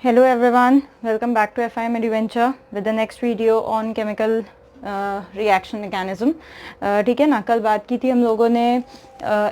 Hello everyone, welcome back to FIM Adventure with the next video on chemical reaction mechanism. ठीक है ना, कल बात की थी हम लोगों ने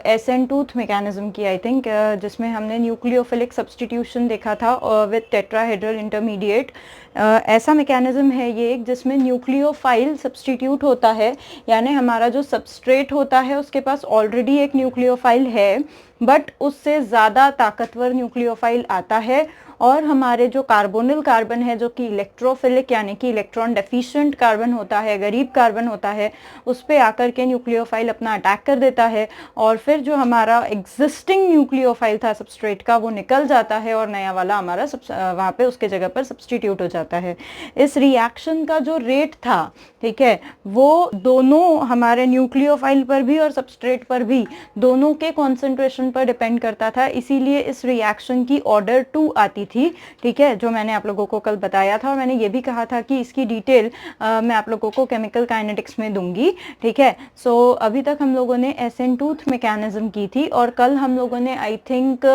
एसन टूथ मैकेनिज्म की, आई थिंक, जिसमें हमने न्यूक्लियोफिलिक सब्सटीट्यूशन देखा था विद टेट्राहेड्रल इंटरमीडिएट। ऐसा मैकेनिज्म है ये एक जिसमें न्यूक्लियोफाइल सब्सटीट्यूट होता है, यानी हमारा जो सबस्ट्रेट होता है उसके पास ऑलरेडी एक न्यूक्लियोफाइल है, बट उससे ज़्यादा ताकतवर न्यूक्लियोफाइल आता है और हमारे जो कार्बोनिल कार्बन है जो कि इलेक्ट्रोफिलिक यानी कि इलेक्ट्रॉन डेफिशिएंट कार्बन होता है, गरीब कार्बन होता है, उस पे आकर के न्यूक्लियोफाइल अपना अटैक कर देता है और फिर जो हमारा एग्जिस्टिंग न्यूक्लियोफाइल था सबस्ट्रेट का वो निकल जाता है और नया वाला हमारा वहाँ पे उसके जगह पर सब्सटीट्यूट हो जाता है। इस रिएक्शन का जो रेट था, ठीक है, वो दोनों हमारे न्यूक्लियोफाइल पर भी और सबस्ट्रेट पर भी दोनों के कॉन्सेंट्रेशन पर डिपेंड करता था, इसीलिए इस रिएक्शन की ऑर्डर 2 आती थी। ठीक है, जो मैंने आप लोगों को कल बताया था और मैंने ये भी कहा था कि इसकी डिटेल मैं आप लोगों को केमिकल काइनेटिक्स में दूंगी। ठीक है, सो अभी तक हम लोगों ने एसन टूथ मैकेनिज्म की थी और कल हम लोगों ने I think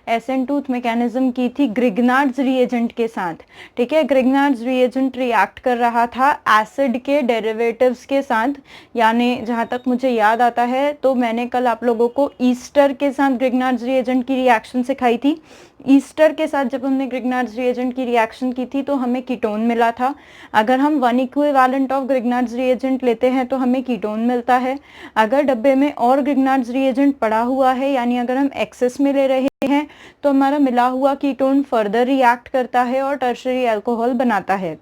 essence tooth mechanism की थी ग्रिग्नार्ड्स रिएजेंट के साथ। ठीक है, ग्रिग्नार्ड्स रिएजेंट रिएक्ट कर रहा था एसिड के डेरिवेटिव्स के साथ, यानी जहां तक मुझे याद आता है तो मैंने कल आप लोगों को ईस्टर के साथ ग्रिग्नार्ड्स रिएजेंट की रिएक्शन सिखाई थी। ईस्टर के साथ जब हमने ग्रिग्नार्ड्स रिएजेंट की रिएक्शन की थी तो हमें कीटोन मिला था। अगर हम 1 इक्विवेलेंट ऑफ ग्रिग्नार्ड्स रिएजेंट लेते हैं तो हमें कीटोन मिलता है। अगर डब्बे में और ग्रिग्नार्ड्स रिएजेंट पड़ा हुआ है, यानी अगर हम एक्सेस में ले रहे हैं, तो हमारा मिला हुआ कीटोन फर्दर रिएक्ट करता है और टर्शरी अल्कोहल बनाता है।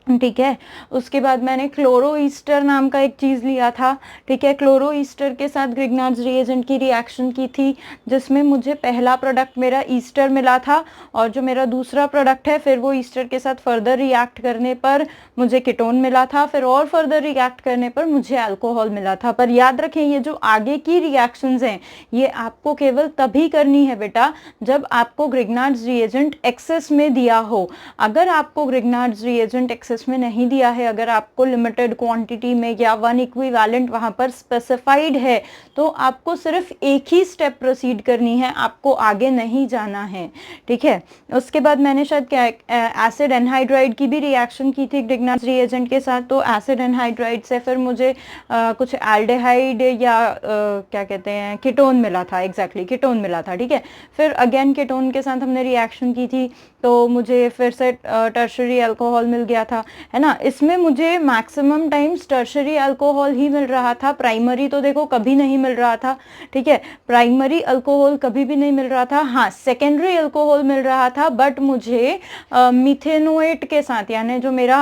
ठीक है, उसके बाद मैंने क्लोरो ईस्टर नाम का एक चीज़ लिया था। ठीक है, क्लोरो ईस्टर के साथ ग्रिग्नार्ड्स रिएजेंट की रिएक्शन की थी, जिसमें मुझे पहला प्रोडक्ट मेरा ईस्टर मिला था और जो मेरा दूसरा प्रोडक्ट है फिर वो ईस्टर के साथ फर्दर रिएक्ट करने पर मुझे कीटोन मिला था, फिर और फर्दर रिएक्ट करने पर मुझे अल्कोहल मिला था। पर याद रखें, ये जो आगे की रिएक्शंस हैं ये आपको केवल तभी करनी है बेटा जब आपको ग्रिग्नार्ड्स रिएजेंट एक्सेस में दिया हो। अगर आपको ग्रिग्नार्ड्स रिएजेंट एक्सेस में नहीं दिया है, अगर आपको लिमिटेड क्वांटिटी में या 1 इक्विवेलेंट वहां पर स्पेसिफाइड है, तो आपको सिर्फ एक ही स्टेप प्रोसीड करनी है, आपको आगे नहीं जाना है। ठीक है, उसके बाद मैंने शायद क्या एसिड एनहाइड्राइड की भी रिएक्शन की थी ग्रिग्नार्ड्स रिएजेंट के साथ। तो एसिड एनहाइड्राइड से फिर मुझे कुछ एल्डिहाइड या क्या कहते हैं कीटोन मिला था, एग्जैक्टली कीटोन मिला था। ठीक है, फिर अगेन कीटोन के साथ हमने रिएक्शन की थी तो मुझे फिर से टर्शरी अल्कोहल मिल गया था, है ना। इसमें मुझे मैक्सिमम टाइम्स टर्शरी अल्कोहल ही मिल रहा था, प्राइमरी तो देखो कभी नहीं मिल रहा था। ठीक है, प्राइमरी अल्कोहल कभी भी नहीं मिल रहा था। हाँ, सेकेंडरी अल्कोहल मिल रहा था, बट मुझे मिथेनोएट के साथ, यानी जो मेरा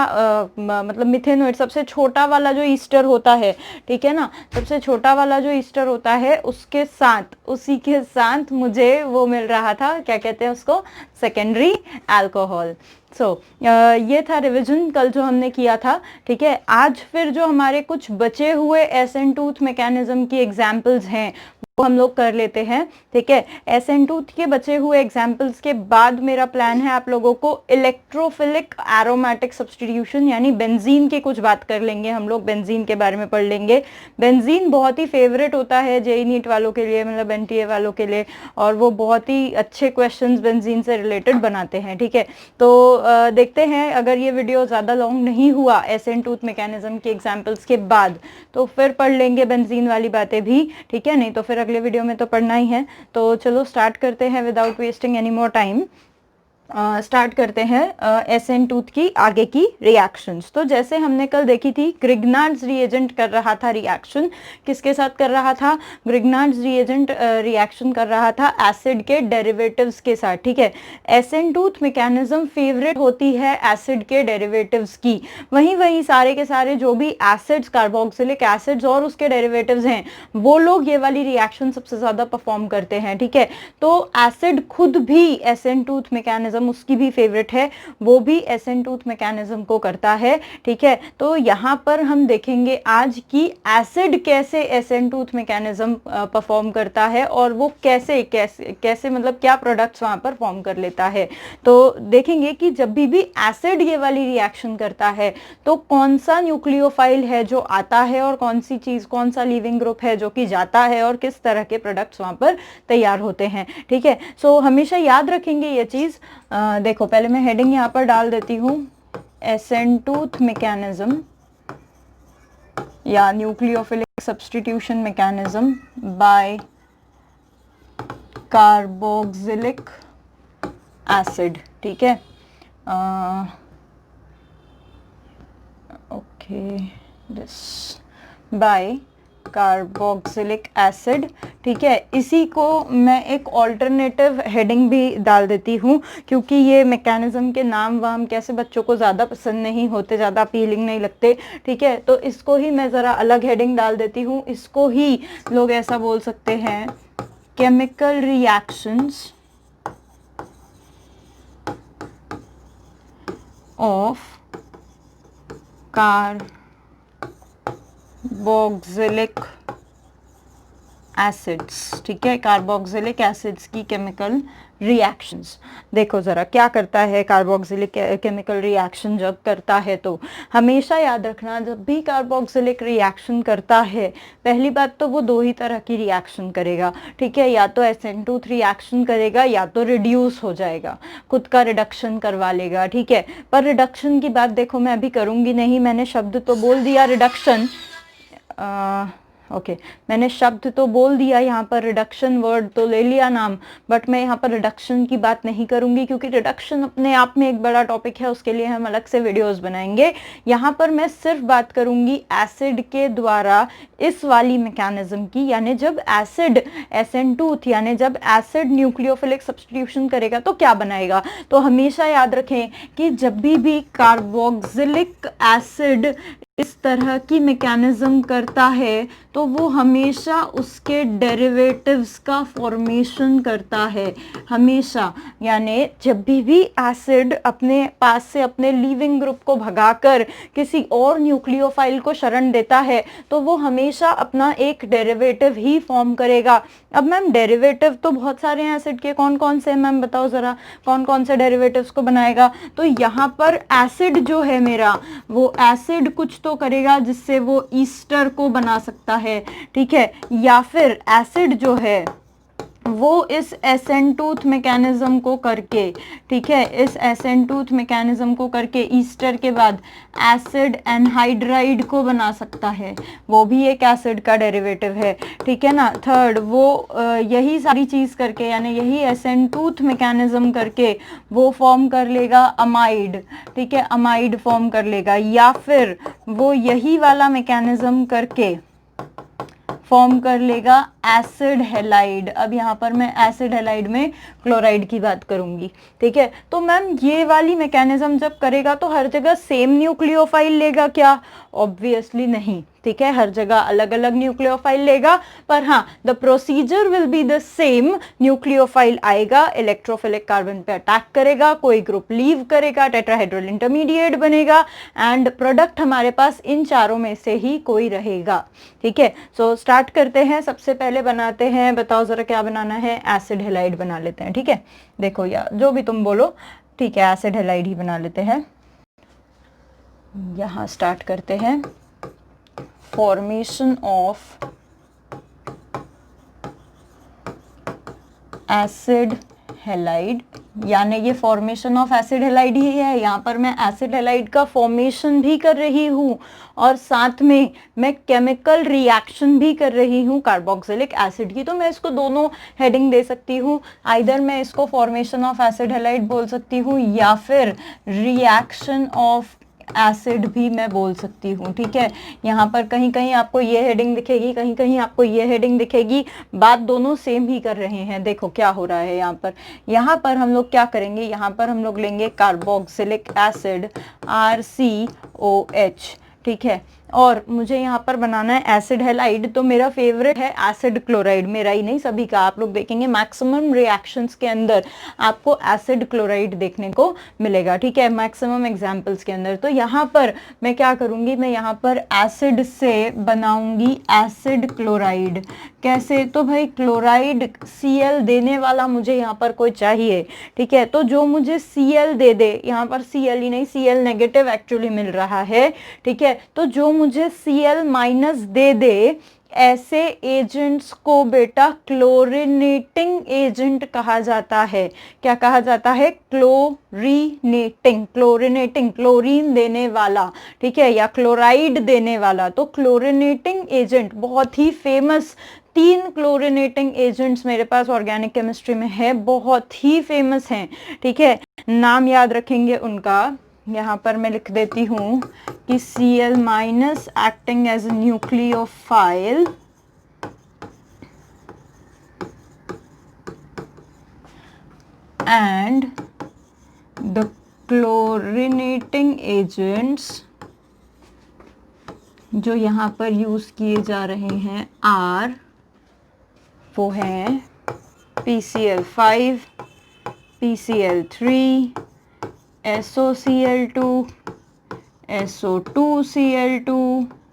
मतलब मिथेनोएट सबसे छोटा वाला जो ईस्टर होता है, ठीक है ना, सबसे छोटा वाला जो ईस्टर होता है उसके साथ, उसी के साथ मुझे वो मिल रहा था, क्या कहते हैं उसको, सेकेंडरी अल्कोहल। ये था रिवीजन कल जो हमने किया था। ठीक है, आज फिर जो हमारे कुछ बचे हुए एसन टूथ मैकेनिज्म की एग्जांपल्स हैं वो हम लोग कर लेते हैं। ठीक है, एसन टूथ के बचे हुए एग्जांपल्स के बाद मेरा प्लान है आप लोगों को इलेक्ट्रोफिलिक एरोमेटिक सब्सटीट्यूशन यानी बेंजीन की कुछ बात कर लेंगे, हम लोग बेंजीन के बारे में पढ़ लेंगे। बेंजीन बहुत ही फेवरेट होता है जेई नीट वालों के लिए, मतलब एनटीए वालों के लिए, और वो बहुत ही अच्छे क्वेश्चंस बेंजीन से रिलेटेड बनाते हैं। ठीक है, तो देखते हैं, अगर ये वीडियो ज़्यादा लॉन्ग नहीं हुआ एसन टूथ मैकेनिज्म के एग्जांपल्स के बाद तो फिर पढ़ लेंगे बेंजीन वाली बातें भी। ठीक है, नहीं तो फिर अगले वीडियो में तो पढ़ना ही है। तो चलो स्टार्ट करते हैं without wasting any more time. Start करते हैं एसन टूथ की आगे की रिएक्शंस। तो जैसे हमने कल देखी थी, ग्रिग्नार्ड्स रिएजेंट कर रहा था रिएक्शन, किसके साथ कर रहा था, ग्रिग्नार्ड्स रिएजेंट रिएक्शन कर रहा था एसिड के डेरिवेटिव्स के साथ। ठीक है, एसन टूथ मैकेनिज्म फेवरेट होती है एसिड के डेरिवेटिव्स की, वही सारे के सारे जो भी एसिड्स, कार्बोक्सिलिक एसिड्स और उसके डेरिवेटिव्स हैं, वो लोग ये वाली रिएक्शन सबसे ज्यादा परफॉर्म करते हैं। ठीक है, तो एसिड खुद भी एसन टूथ मैकेनिज्म उसकी भी फेवरेट है, वो भी एसन टूथ मैकेनिज्म को करता है। ठीक है, तो यहाँ पर हम देखेंगे आज की एसिड कैसे एसन टूथ मैकेनिज्म परफॉर्म करता है और वो कैसे कैसे कैसे मतलब क्या प्रोडक्ट्स वहां पर फॉर्म कर लेता है। तो देखेंगे कि जब भी एसिड ये वाली रिएक्शन करता है तो कौन सा न्यूक्लियोफाइल है जो आता है और कौन सी चीज, कौन सा लीविंग ग्रुप है जो कि जाता है और किस तरह के प्रोडक्ट्स वहां पर तैयार होते हैं। ठीक है, सो हमेशा याद रखेंगे ये चीज। देखो पहले मैं हेडिंग यहाँ पर डाल देती हूँ, एसेंटूथ मैकेनिज्म या nucleophilic substitution mechanism bye carboxylic acid. ठीक है, okay, this by carboxylic acid. ठीक है, इसी को मैं एक ऑल्टरनेटिव हेडिंग भी डाल देती हूँ, क्योंकि ये मैकेनिज्म के नाम वाम कैसे बच्चों को ज़्यादा पसंद नहीं होते, ज़्यादा अपीलिंग नहीं लगते। ठीक है, तो इसको ही मैं ज़रा अलग हेडिंग डाल देती हूँ। इसको ही लोग ऐसा बोल सकते हैं, chemical reactions of carboxylic acids. ठीक है, कार्बोक्सिलिक एसिड्स की केमिकल रिएक्शंस। देखो ज़रा क्या करता है कार्बोक्सिलिक केमिकल रिएक्शन जब करता है, तो हमेशा याद रखना, जब भी कार्बोक्सिलिक रिएक्शन करता है, पहली बात तो वो दो ही तरह की रिएक्शन करेगा। ठीक है, या तो SN2 रिएक्शन करेगा या तो रिड्यूस हो जाएगा, खुद का रिडक्शन करवा लेगा। ठीक है, पर रिडक्शन की बात देखो मैं अभी करूँगी नहीं, मैंने शब्द तो बोल दिया रिडक्शन, ओके, मैंने शब्द तो बोल दिया, यहाँ पर रिडक्शन वर्ड तो ले लिया नाम, बट मैं यहाँ पर रिडक्शन की बात नहीं करूँगी, क्योंकि रिडक्शन अपने आप में एक बड़ा टॉपिक है, उसके लिए हम अलग से वीडियोस बनाएंगे। यहाँ पर मैं सिर्फ बात करूँगी एसिड के द्वारा इस वाली मैकेनिज्म की, यानी जब एसिड SN2 यानी जब एसिड न्यूक्लियोफिलिक सब्स्टिट्यूशन करेगा तो क्या बनाएगा। तो हमेशा याद रखें कि जब भी कार्बोक्सिलिक एसिड इस तरह की मैकेनिज्म करता है तो वो हमेशा उसके डेरिवेटिव्स का फॉर्मेशन करता है, हमेशा। यानी जब भी एसिड अपने पास से अपने लीविंग ग्रुप को भगाकर किसी और न्यूक्लियोफाइल को शरण देता है तो वो हमेशा अपना एक डेरिवेटिव ही फॉर्म करेगा। अब मैम डेरिवेटिव तो बहुत सारे हैं एसिड के, कौन कौन से मैम बताओ ज़रा, कौन कौन से डेरिवेटिव्स को बनाएगा। तो यहाँ पर एसिड जो है मेरा, वो एसिड कुछ तो करेगा जिससे वो ईस्टर को बना सकता है। ठीक है, या फिर एसिड जो है वो इस SN2 मैकेनिज्म को करके, ठीक है, इस SN2 मैकेनिज्म को करके ईस्टर के बाद एसिड एनहाइड्राइड को बना सकता है, वो भी एक एसिड का डेरिवेटिव है। ठीक है ना। थर्ड, वो यही सारी चीज़ करके, यानी यही SN2 मैकेनिज्म करके वो फॉर्म कर लेगा अमाइड। ठीक है, अमाइड फॉर्म कर लेगा, या फिर वो यही वाला मैकेनिज्म करके फॉर्म कर लेगा एसिड हेलाइड। अब यहाँ पर मैं एसिड हेलाइड में क्लोराइड की बात करूंगी। ठीक है, तो मैम ये वाली मैकेनिज्म जब करेगा तो हर जगह सेम न्यूक्लियोफाइल लेगा क्या? ऑब्वियसली नहीं। ठीक है, हर जगह अलग अलग न्यूक्लियोफाइल लेगा, पर हाँ, the procedure will be the same. Nucleophile आएगा, इलेक्ट्रोफिलिक कार्बन पे अटैक करेगा, कोई ग्रुप लीव करेगा, टेट्राहाइड्रल इंटरमीडिएट बनेगा, एंड प्रोडक्ट हमारे पास इन चारों में से ही कोई रहेगा। ठीक है, सो स्टार्ट करते हैं। सबसे पहले बनाते हैं, बताओ जरा क्या बनाना है? एसिड हेलाइड बना लेते हैं। ठीक है, देखो या जो भी तुम बोलो, ठीक है, एसिड हेलाइड ही बना लेते हैं। यहाँ स्टार्ट करते हैं, फॉर्मेशन ऑफ एसिड हेलाइड, यानी ये फॉर्मेशन ऑफ एसिड हेलाइड ही है। यहाँ पर मैं एसिड हेलाइड का फॉर्मेशन भी कर रही हूँ और साथ में मैं केमिकल रिएक्शन भी कर रही हूँ कार्बोक्सिलिक एसिड की। तो मैं इसको दोनों हेडिंग दे सकती हूँ, आइदर मैं इसको फॉर्मेशन ऑफ एसिड हेलाइड बोल सकती हूँ या फिर रिएक्शन ऑफ एसिड भी मैं बोल सकती हूँ। ठीक है, यहाँ पर कहीं कहीं आपको ये हेडिंग दिखेगी, कहीं कहीं आपको ये हेडिंग दिखेगी, बात दोनों सेम ही कर रहे हैं। देखो क्या हो रहा है यहाँ पर हम लोग क्या करेंगे, यहाँ पर हम लोग लेंगे कार्बोक्सिलिक एसिड RCOH। ठीक है, और मुझे यहाँ पर बनाना है एसिड हेलाइड, तो मेरा फेवरेट है एसिड क्लोराइड, मेरा ही नहीं सभी का। आप लोग देखेंगे मैक्सिमम रिएक्शंस के अंदर आपको एसिड क्लोराइड देखने को मिलेगा। ठीक है, मैक्सिमम एग्जांपल्स के अंदर। तो यहाँ पर मैं क्या करूँगी, मैं यहाँ पर एसिड से बनाऊंगी एसिड क्लोराइड। कैसे? तो भाई क्लोराइड Cl देने वाला मुझे यहाँ पर कोई चाहिए। ठीक है, तो जो मुझे Cl दे दे, यहाँ पर Cl ही नहीं, Cl नेगेटिव एक्चुअली मिल रहा है। ठीक है, तो जो मुझे Cl माइनस दे दे, ऐसे एजेंट्स को बेटा क्लोरिनेटिंग एजेंट कहा जाता है। क्या कहा जाता है? क्लोरीनेटिंग। क्लोरिनेटिंग, क्लोरीन देने वाला, ठीक है, या क्लोराइड देने वाला। तो क्लोरिनेटिंग एजेंट बहुत ही फेमस, 3 क्लोरिनेटिंग एजेंट्स मेरे पास ऑर्गेनिक केमिस्ट्री में है, बहुत ही फेमस हैं, ठीक है। नाम याद रखेंगे उनका। यहाँ पर मैं लिख देती हूँ कि Cl minus acting as a nucleophile and the chlorinating agents जो यहाँ पर यूज किए जा रहे हैं आर, वो हैं PCl5, PCl3, SOCl2, SO2Cl2,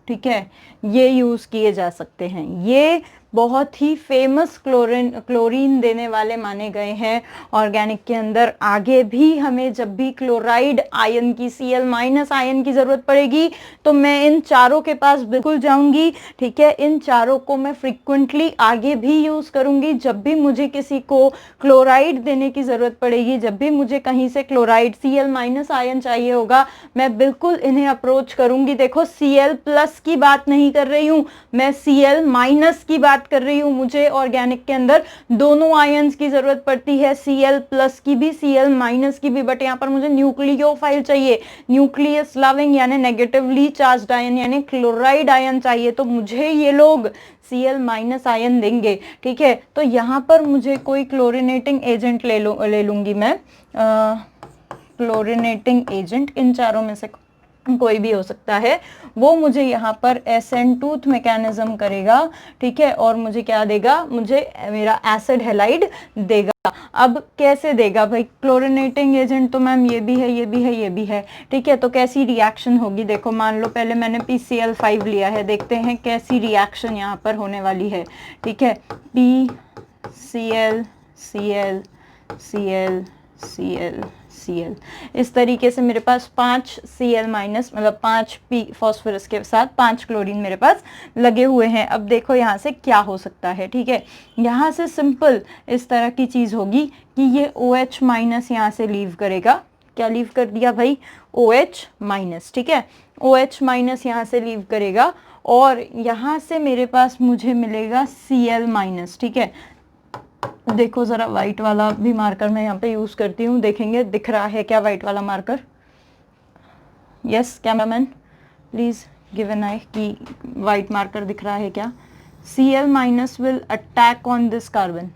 ठीक है, ये यूज किए जा सकते हैं। ये बहुत ही फेमस क्लोरीन देने वाले माने गए हैं ऑर्गेनिक के अंदर। आगे भी हमें जब भी क्लोराइड आयन की, Cl माइनस आयन की जरूरत पड़ेगी तो मैं इन चारों के पास बिल्कुल जाऊंगी, ठीक है। इन चारों को मैं फ्रिक्वेंटली आगे भी यूज करूंगी। जब भी मुझे किसी को क्लोराइड देने की जरूरत पड़ेगी, जब भी मुझे कहीं से क्लोराइड Cl माइनस आयन चाहिए होगा, मैं बिल्कुल इन्हें अप्रोच करूंगी। देखो, Cl प्लस की बात नहीं कर रही हूं मैं, Cl माइनस की बात कर रही हूं। मुझे ऑर्गेनिक के अंदर दोनों आयंस की जरूरत पड़ती है, Cl प्लस की भी, Cl माइनस की भी, बट यहाँ पर मुझे न्यूक्लियोफाइल चाहिए, न्यूक्लियस लविंग यानी नेगेटिवली चार्ज्ड आयन यानी क्लोराइड आयन चाहिए। तो मुझे ये लोग Cl माइनस आयन देंगे, ठीक है। तो यहाँ पर मुझे कोई क्लोरिनेटिंग एजेंट ले लूंगी मैं, क्लोरिनेटिंग एजेंट इन चारों में से कोई भी हो सकता है। वो मुझे यहाँ पर एसेंटूथ मैकेनिज्म करेगा, ठीक है, और मुझे क्या देगा? मुझे मेरा एसिड हैलाइड देगा। अब कैसे देगा भाई? क्लोरिनेटिंग एजेंट तो मैम ये भी है, ये भी है, ये भी है, ठीक है। तो कैसी रिएक्शन होगी? देखो, मान लो पहले मैंने PCl5 लिया है, देखते हैं कैसी रिएक्शन यहाँ पर होने वाली है, ठीक है। PCl Cl Cl Cl Cl, इस तरीके से मेरे पास 5 Cl माइनस, मतलब 5 P फॉस्फोरस के साथ 5 क्लोरीन मेरे पास लगे हुए हैं। अब देखो यहाँ से क्या हो सकता है, ठीक है। यहाँ से सिंपल इस तरह की चीज होगी कि ये OH माइनस यहाँ से लीव करेगा। क्या लीव कर दिया भाई? OH माइनस, ठीक है। OH माइनस यहाँ से लीव करेगा और यहाँ से मेरे पास मुझे मिलेगा Cl माइनस, ठीक है। देखो जरा, व्हाइट वाला भी मार्कर मैं यहाँ पे यूज करती हूँ, देखेंगे दिख रहा है क्या व्हाइट वाला marker? Yes cameraman, please give an eye कि व्हाइट मार्कर दिख रहा है क्या? Cl minus will attack on this carbon,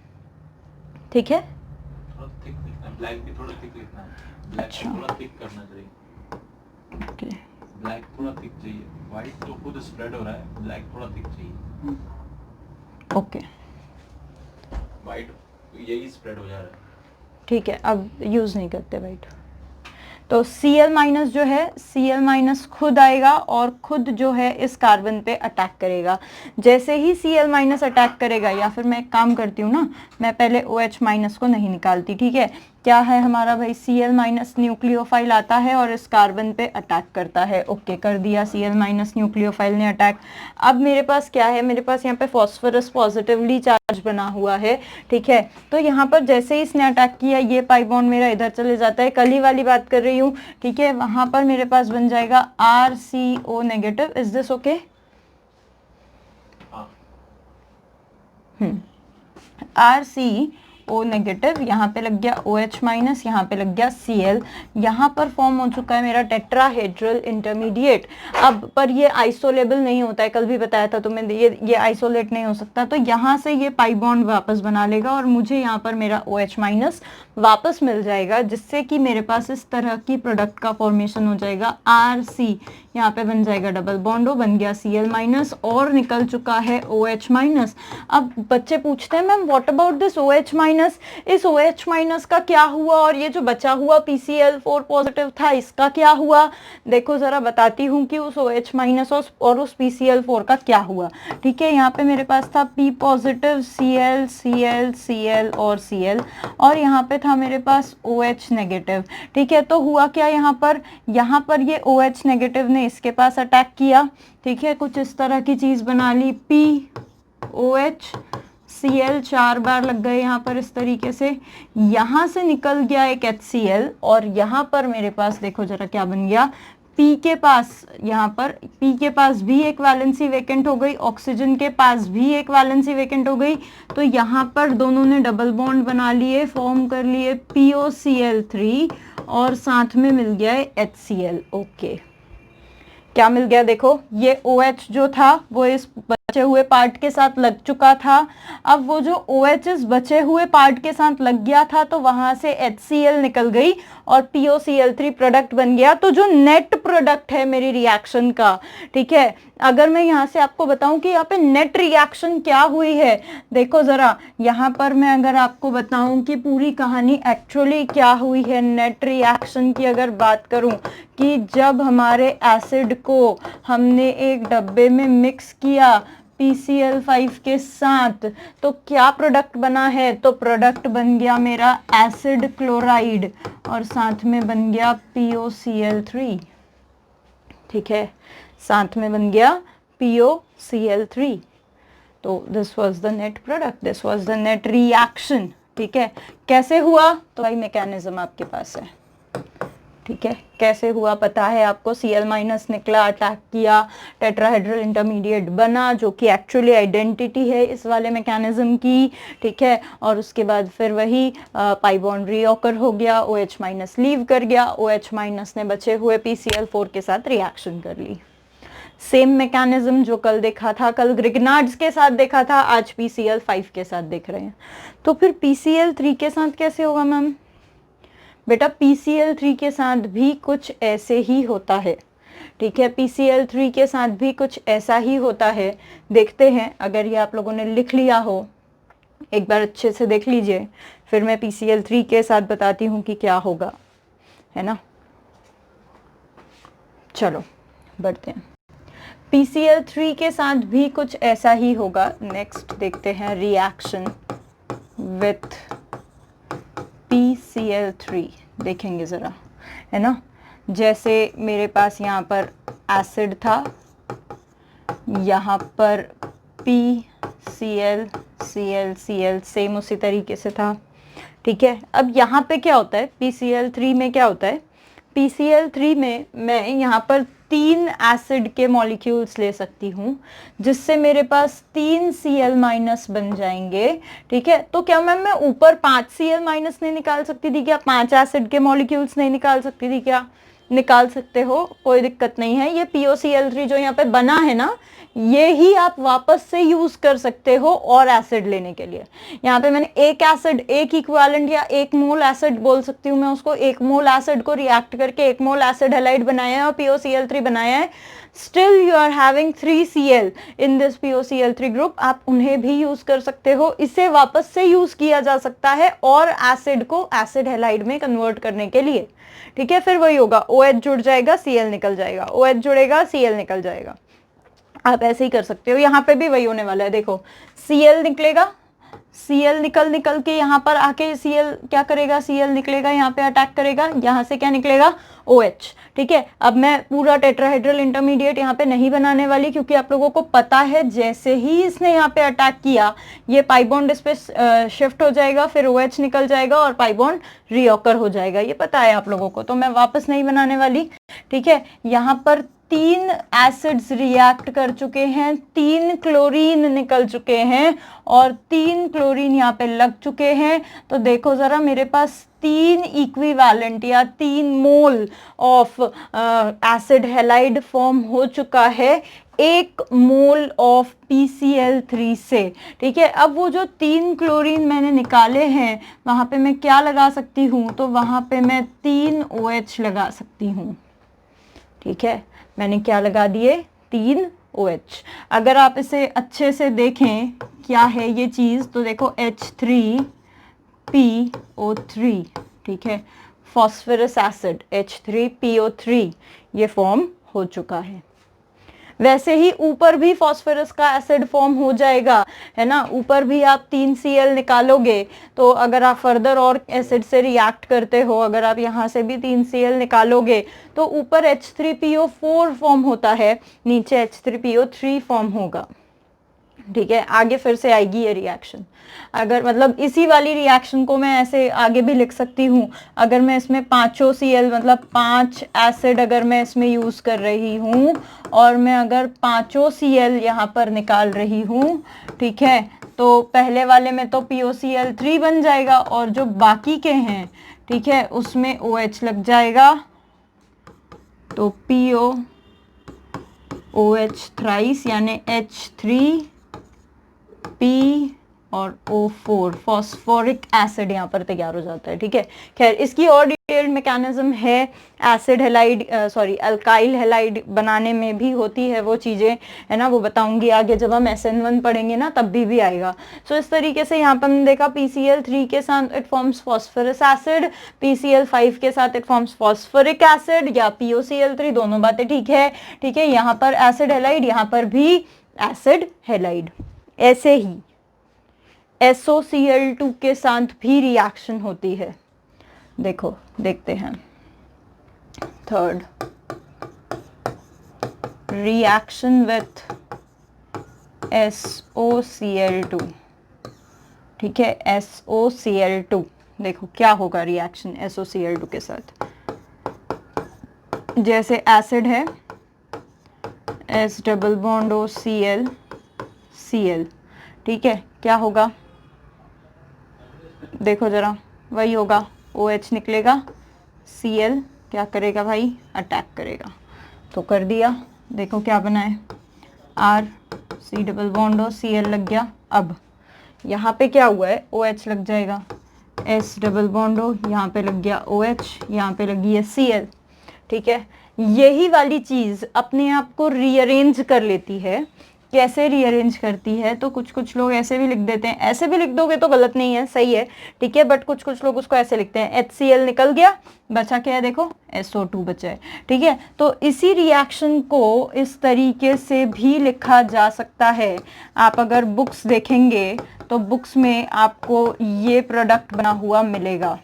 ठीक है। ब्लैक भी थोड़ा थिक लिखना है, ब्लैक अच्छा, थोड़ा थिक करना चाहिए। ओके, ब्लैक थोड़ा थिक चाहिए, व्हाइट तो खुद स्प्रेड हो रहा है, ब्लैक थोड़ा थिक चाहिए। ओके, व्हाइट यही स्प्रेड हो जा रहा है, ठीक है। अब यूज नहीं करते व्हाइट। तो Cl माइनस जो है, Cl माइनस खुद आएगा और खुद जो है इस कार्बन पे अटैक करेगा। जैसे ही Cl माइनस अटैक करेगा, या फिर मैं एक काम करती हूँ ना, मैं पहले OH माइनस को नहीं निकालती, ठीक है। क्या है हमारा भाई? Cl माइनस न्यूक्लियोफाइल आता है और इस कार्बन पे अटैक करता है। ओके, कर दिया, Cl माइनस न्यूक्लियोफाइल ने अटैक। अब मेरे पास क्या है? मेरे पास यहाँ पे फॉस्फोरस पॉजिटिवली चार्ज बना हुआ है, ठीक है। तो यहाँ पर जैसे ही इसने अटैक किया, ये पाई बॉन्ड मेरा इधर चले जाता है, कल ही वाली बात कर रही हूँ, ठीक है। वहां पर मेरे पास बन जाएगा RCO negative. Is this okay? RCO negative, यहाँ पे लग गया OH माइनस, यहाँ पे लग गया Cl, यहाँ पर फॉर्म हो चुका है मेरा टेट्राहेड्रल इंटरमीडिएट। अब पर ये आइसोलेबल नहीं होता है, कल भी बताया था तुम्हें, ये आइसोलेट नहीं हो सकता। तो यहाँ से ये पाई बॉन्ड वापस बना लेगा और मुझे यहाँ पर मेरा OH माइनस वापस मिल जाएगा, जिससे कि मेरे पास इस तरह की प्रोडक्ट का फॉर्मेशन हो जाएगा। RC यहाँ पे बन जाएगा डबल बॉन्ड, बन गया Cl माइनस और निकल चुका है OH माइनस। अब बच्चे पूछते हैं ma'am what about this OH minus, इस OH माइनस का क्या हुआ, और ये जो बचा हुआ PCl4 पॉजिटिव था इसका क्या हुआ? देखो जरा बताती हूँ कि उस OH माइनस और उस PCl4 का क्या हुआ, ठीक है। यहाँ पे मेरे पास था P positive, Cl Cl Cl और Cl, और यहाँ पे था मेरे पास OH नेगेटिव, ठीक है। तो हुआ क्या यहाँ पर ये OH नेगेटिव ने ने इसके पास अटैक किया, ठीक है, कुछ इस तरह की चीज बना ली, POH Cl 4 बार लग गए यहाँ पर इस तरीके से, यहाँ से निकल गया एक HCl और यहाँ पर मेरे पास देखो जरा क्या बन गया, P के पास, यहाँ पर P के पास भी एक वैलेंसी वेकेंट हो गई, ऑक्सीजन के पास भी एक वैलेंसी वेकेंट हो गई, तो यहाँ पर दोनों ने डबल बॉन्ड बना लिए, फॉर्म कर लिए POCl3 और साथ में मिल गया है HCl। ओके, क्या मिल गया देखो, ये OH जो था वो इस बचे हुए पार्ट के साथ लग चुका था, अब वो जो OH इस बचे हुए पार्ट के साथ लग गया था तो वहां से HCl निकल गई और POCl3 प्रोडक्ट बन गया। तो जो नेट प्रोडक्ट है मेरी रिएक्शन का, ठीक है, अगर मैं यहाँ से आपको बताऊं कि यहाँ पे नेट रिएक्शन क्या हुई है, देखो जरा यहाँ पर मैं अगर आपको बताऊं कि पूरी कहानी एक्चुअली क्या हुई है नेट रिएक्शन की, अगर बात करूं कि जब हमारे एसिड को हमने एक डब्बे में मिक्स किया PCl5 के साथ तो क्या प्रोडक्ट बना है, तो प्रोडक्ट बन गया मेरा एसिड क्लोराइड और साथ में बन गया POCl3, ठीक है, साथ में बन गया POCl3। तो this was the net product, this was the net reaction, ठीक है। कैसे हुआ, तो भाई मैकेनिज्म आपके पास है, ठीक है, कैसे हुआ पता है आपको, Cl- निकला, अटैक किया, टेट्राहेड्रल इंटरमीडिएट बना जो कि एक्चुअली आइडेंटिटी है इस वाले मैकेनिज्म की, ठीक है, और उसके बाद फिर वही पाई बॉन्ड रीऑकर हो गया, OH- लीव कर गया, OH- ने बचे हुए PCl4 के साथ रिएक्शन कर ली। सेम मैकेनिज्म जो कल देखा था, कल ग्रिग्नार्ड्स के साथ देखा था, आज PCl5 के साथ देख रहे हैं। तो फिर PCl3 के साथ कैसे होगा मैम, बेटा PCl3 के साथ भी कुछ ऐसे ही होता है, ठीक है, PCl3 के साथ भी कुछ ऐसा ही होता है। देखते हैं, अगर ये आप लोगों ने लिख लिया हो एक बार अच्छे से देख लीजिए, फिर मैं PCl3 के साथ बताती हूँ कि क्या होगा, है ना। चलो बढ़ते हैं, PCl3 के साथ भी कुछ ऐसा ही होगा। नेक्स्ट देखते हैं, रिएक्शन विथ PCl3 देखेंगे ज़रा, है ना। जैसे मेरे पास यहाँ पर एसिड था, यहाँ पर PCl Cl सेम उसी तरीके से था, ठीक है। अब यहाँ पे क्या होता है, PCl3 में क्या होता है, PCl3 में मैं यहाँ पर 3 एसिड के मॉलिक्यूल्स ले सकती हूँ जिससे मेरे पास 3 Cl- बन जाएंगे, ठीक है। तो क्या मैम मैं ऊपर 5 Cl- नहीं निकाल सकती थी क्या, 5 एसिड के मॉलिक्यूल्स नहीं निकाल सकती थी क्या, निकाल सकते हो, कोई दिक्कत नहीं है। ये POCl3 जो यहाँ पे बना है ना, ये ही आप वापस से यूज कर सकते हो और एसिड लेने के लिए। यहाँ पे मैंने एक एसिड, एक इक्विवेलेंट या एक मोल एसिड बोल सकती हूँ मैं उसको, एक मोल एसिड को रिएक्ट करके एक मोल एसिड हैलाइड बनाया है और POCl3 बनाया है। Still you are having 3 Cl in this POCl3 group, आप उन्हें भी यूज कर सकते हो। इसे वापस से यूज किया जा सकता है और एसिड को एसिड हैलाइड में कन्वर्ट करने के लिए, ठीक है। फिर वही होगा, OH जुड़ जाएगा, Cl निकल जाएगा, OH जुड़ेगा, Cl निकल जाएगा, आप ऐसे ही कर सकते हो। यहाँ पे भी वही होने वाला है, देखो Cl निकलेगा, Cl निकल के यहाँ पर आके Cl क्या करेगा, Cl निकलेगा, यहाँ पे अटैक करेगा, यहाँ से क्या निकलेगा, OH, ठीक है। अब मैं पूरा टेट्राहेड्रल इंटरमीडिएट यहाँ पे नहीं बनाने वाली क्योंकि आप लोगों को पता है जैसे ही इसने यहाँ पे अटैक किया ये पाई बॉन्ड इस पे शिफ्ट हो जाएगा, फिर OH निकल जाएगा और पाई बॉन्ड रीऑकर हो जाएगा, ये पता है आप लोगों को, तो मैं वापस नहीं बनाने वाली, ठीक है। यहाँ पर 3 एसिड्स रिएक्ट कर चुके हैं, 3 क्लोरीन निकल चुके हैं और 3 क्लोरीन यहाँ पे लग चुके हैं। तो देखो जरा, मेरे पास 3 इक्विवेलेंट या 3 mole of acid halide form हो चुका है 1 मोल ऑफ PCl3 से, ठीक है। अब वो जो 3 क्लोरीन मैंने निकाले हैं वहां पे मैं क्या लगा सकती हूँ, तो वहां पे मैं 3 OH लगा सकती हूँ, ठीक है। मैंने क्या लगा दिए, 3 OH। अगर आप इसे अच्छे से देखें क्या है ये चीज, तो देखो H3PO3, ठीक है, फॉस्फोरस एसिड H3PO3 ये फॉर्म हो चुका है। वैसे ही ऊपर भी फास्फोरस का एसिड फॉर्म हो जाएगा, है ना। ऊपर भी आप 3Cl निकालोगे तो अगर आप फर्दर और एसिड से रिएक्ट करते हो, अगर आप यहाँ से भी 3Cl निकालोगे तो ऊपर H3PO4 फॉर्म होता है, नीचे H3PO3 फॉर्म होगा, ठीक है। आगे फिर से आएगी ये रिएक्शन। अगर मतलब इसी वाली रिएक्शन को मैं ऐसे आगे भी लिख सकती हूँ, अगर मैं इसमें 5 Cl मतलब 5 एसिड अगर मैं इसमें यूज कर रही हूँ और मैं अगर 5 Cl यहाँ पर निकाल रही हूँ, ठीक है, तो पहले वाले में तो POCl3 बन जाएगा और जो बाकी के हैं, ठीक है, उसमें OH लग जाएगा, तो POOH थ्राइस यानी H3P और O4 फॉस्फोरिक एसिड यहाँ पर तैयार हो जाता है, ठीक है। खैर इसकी और डिटेल्ड मैकेनिज्म है, acid halide sorry alkyl halide बनाने में भी होती है वो चीज़ें, है ना, वो बताऊंगी आगे जब हम SN1 पढ़ेंगे ना, तब भी आएगा। सो इस तरीके से यहाँ पर हमने देखा PCl3 के साथ it forms phosphorous acid, PCl5 के साथ इट फॉर्म्स फॉस्फोरिक एसिड या POCl3, दोनों बातें ठीक है, ठीक है। यहाँ पर एसिड हेलाइड, यहाँ पर भी एसिड हेलाइड। ऐसे ही SOCl2 के साथ भी रिएक्शन होती है, देखो देखते हैं। थर्ड रिएक्शन विथ SOCl2, ठीक है, SOCl2, देखो क्या होगा रिएक्शन SOCl2 के साथ। जैसे एसिड है S double bond OCl Cl, ठीक है, क्या होगा देखो जरा, वही होगा, OH निकलेगा, Cl क्या करेगा भाई, अटैक करेगा, तो कर दिया। देखो क्या बना है, R C double bond Cl लग गया। अब यहाँ पे क्या हुआ है, OH लग जाएगा, S डबल बॉन्ड यहाँ पे लग गया OH, यहाँ पे लगी है Cl, ठीक है। यही वाली चीज अपने आप को रीअरेंज कर लेती है। कैसे रीअरेंज करती है, तो कुछ लोग ऐसे भी लिख देते हैं, ऐसे भी लिख दोगे तो गलत नहीं है, सही है, ठीक है, बट कुछ लोग उसको ऐसे लिखते हैं, HCl निकल गया, बचा क्या है, देखो SO2 बचा है, ठीक है। तो इसी रिएक्शन को इस तरीके से भी लिखा जा सकता है। आप अगर बुक्स देखेंगे तो बुक्स में आपको ये प्रोडक्ट बना हुआ मिलेगा,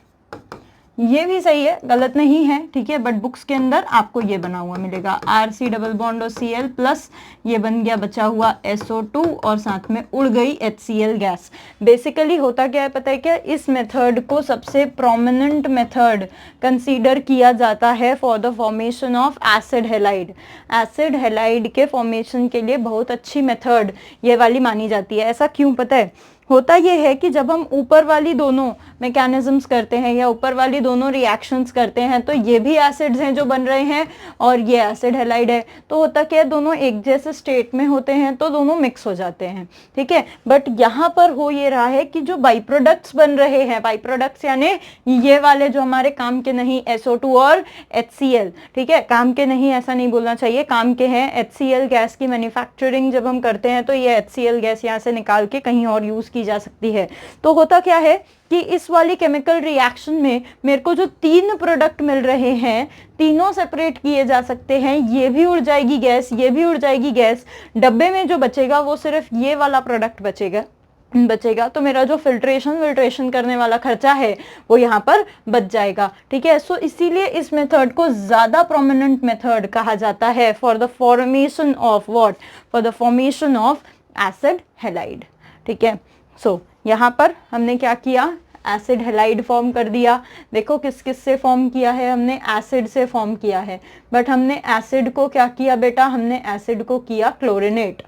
ये भी सही है, गलत नहीं है, ठीक है, बट बुक्स के अंदर आपको ये बना हुआ मिलेगा, RC डबल बॉन्ड और Cl प्लस ये बन गया बचा हुआ SO2 और साथ में उड़ गई HCl गैस। बेसिकली होता क्या है पता है क्या, इस मेथड को सबसे प्रोमिनेंट मेथड कंसीडर किया जाता है for the formation of acid halide. Acid halide के फॉर्मेशन के लिए बहुत अच्छी मेथड ये वाली मानी जाती है। ऐसा क्यों पता है, होता यह है कि जब हम ऊपर वाली दोनों मैकेनिज्म्स करते हैं या ऊपर वाली दोनों रिएक्शंस करते हैं तो ये भी एसिड्स हैं जो बन रहे हैं और ये एसिड हेलाइड है, तो होता क्या है, दोनों एक जैसे स्टेट में होते हैं तो दोनों मिक्स हो जाते हैं, ठीक है। बट यहाँ पर हो ये रहा है कि जो बाई प्रोडक्ट्स बन रहे हैं, बाई प्रोडक्ट्स यानी ये वाले जो हमारे काम के नहीं, SO2 और HCl, ठीक है, काम के नहीं ऐसा नहीं बोलना चाहिए, काम के हैं। HCl गैस की मैन्युफैक्चरिंग जब हम करते हैं तो ये HCl गैस यहाँ से निकाल के कहीं और यूज की जा सकती है। तो होता क्या है कि इस वाली केमिकल रिएक्शन में मेरे को जो 3 प्रोडक्ट मिल रहे हैं, तीनों सेपरेट किए जा सकते हैं, ये भी उड़ जाएगी गैस, ये भी उड़ जाएगी गैस, डब्बे में जो बचेगा वो सिर्फ ये वाला प्रोडक्ट बचेगा, तो मेरा जो फिल्ट्रेशन करने वाला खर्चा है वो यहाँ पर बच जाएगा, ठीक है। सो इसीलिए इस मेथड को ज्यादा प्रोमिनेंट मेथड कहा जाता है for the formation of what, for the formation of acid halide, ठीक है। सो यहाँ पर हमने क्या किया, एसिड हेलाइड फॉर्म कर दिया। देखो किस किस से फॉर्म किया है, हमने एसिड से फॉर्म किया है, बट हमने एसिड को क्या किया बेटा, हमने एसिड को किया क्लोरिनेट।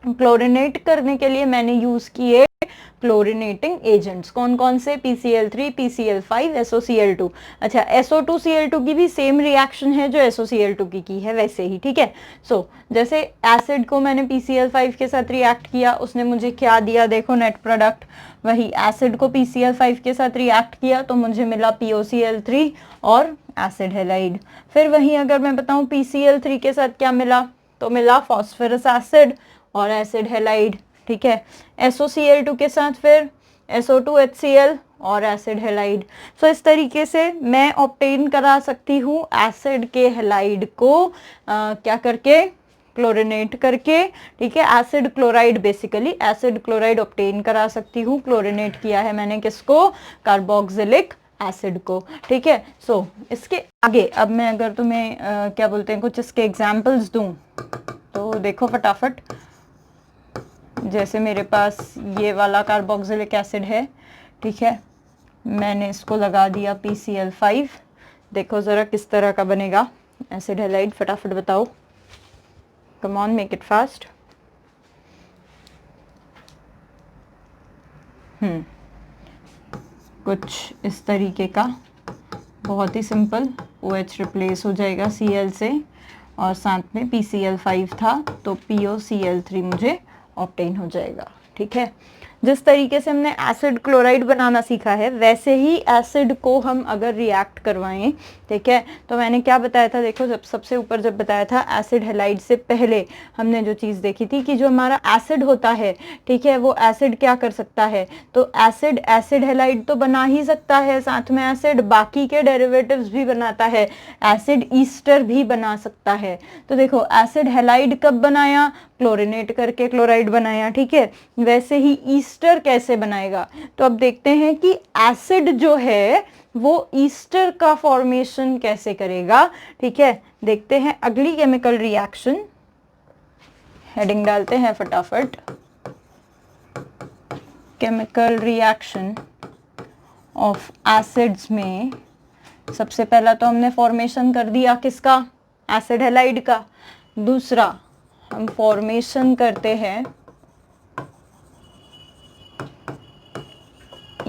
क्लोरिनेट करने के लिए मैंने यूज किए क्लोरिनेटिंग एजेंट्स, कौन कौन से, PCl3, PCl5, SOCl2। अच्छा, SO2Cl2 की भी सेम रिएक्शन है जो SOCl2 की है वैसे ही, ठीक है। सो जैसे एसिड को मैंने PCl5 के साथ रिएक्ट किया, उसने मुझे क्या दिया, देखो नेट प्रोडक्ट, वही एसिड को PCl5 के साथ रिएक्ट किया तो मुझे मिला POCl3 और एसिड हेलाइड। फिर वही अगर मैं बताऊं PCl3 के साथ क्या मिला, तो मिला फॉस्फोरस एसिड और एसिड हेलाइड, ठीक है। SOCl2 के साथ फिर SO2HCl और एसिड हेलाइड। सो इस तरीके से मैं ऑब्टेन करा सकती हूँ एसिड के हेलाइड को क्या करके, क्लोरिनेट करके, ठीक है, acid chloride, basically acid chloride obtain करा सकती हूँ। क्लोरिनेट किया है मैंने किसको? कार्बोक्सिलिक एसिड को, ठीक है। सो इसके आगे अब मैं अगर तुम्हें क्या बोलते हैं कुछ इसके एग्जाम्पल्स दूं तो देखो फटाफट। जैसे मेरे पास ये वाला कार्बोक्सिलिक एसिड है, ठीक है, मैंने इसको लगा दिया PCl5। देखो ज़रा किस तरह का बनेगा एसिड हैलाइड, फटाफट बताओ, come on make it fast. कुछ इस तरीके का, बहुत ही सिंपल। OH रिप्लेस हो जाएगा Cl से और साथ में PCl5 था तो POCl3 मुझे ऑब्टेन हो जाएगा, ठीक है। जिस तरीके से हमने एसिड क्लोराइड बनाना सीखा है वैसे ही एसिड को हम अगर रिएक्ट करवाएं, ठीक है, तो मैंने क्या बताया था, देखो जब सबसे ऊपर जब बताया था एसिड हैलाइड से पहले हमने जो चीज़ देखी थी कि जो हमारा एसिड होता है, ठीक है, वो एसिड क्या कर सकता है, तो एसिड एसिड हैलाइड तो बना ही सकता है, साथ में एसिड बाकी के डेरिवेटिव्स भी बनाता है, एसिड ईस्टर भी बना सकता है। तो देखो एसिड हैलाइड कब बनाया? क्लोरिनेट करके क्लोराइड बनाया, ठीक है। वैसे ही ईस्टर कैसे बनाएगा? तो अब देखते हैं कि एसिड जो है वो ईस्टर का फॉर्मेशन कैसे करेगा, ठीक है। देखते हैं अगली केमिकल रिएक्शन, हेडिंग डालते हैं फटाफट, केमिकल रिएक्शन ऑफ एसिड्स में सबसे पहला तो हमने फॉर्मेशन कर दिया किसका? एसिड हैलाइड का। दूसरा हम फॉर्मेशन करते हैं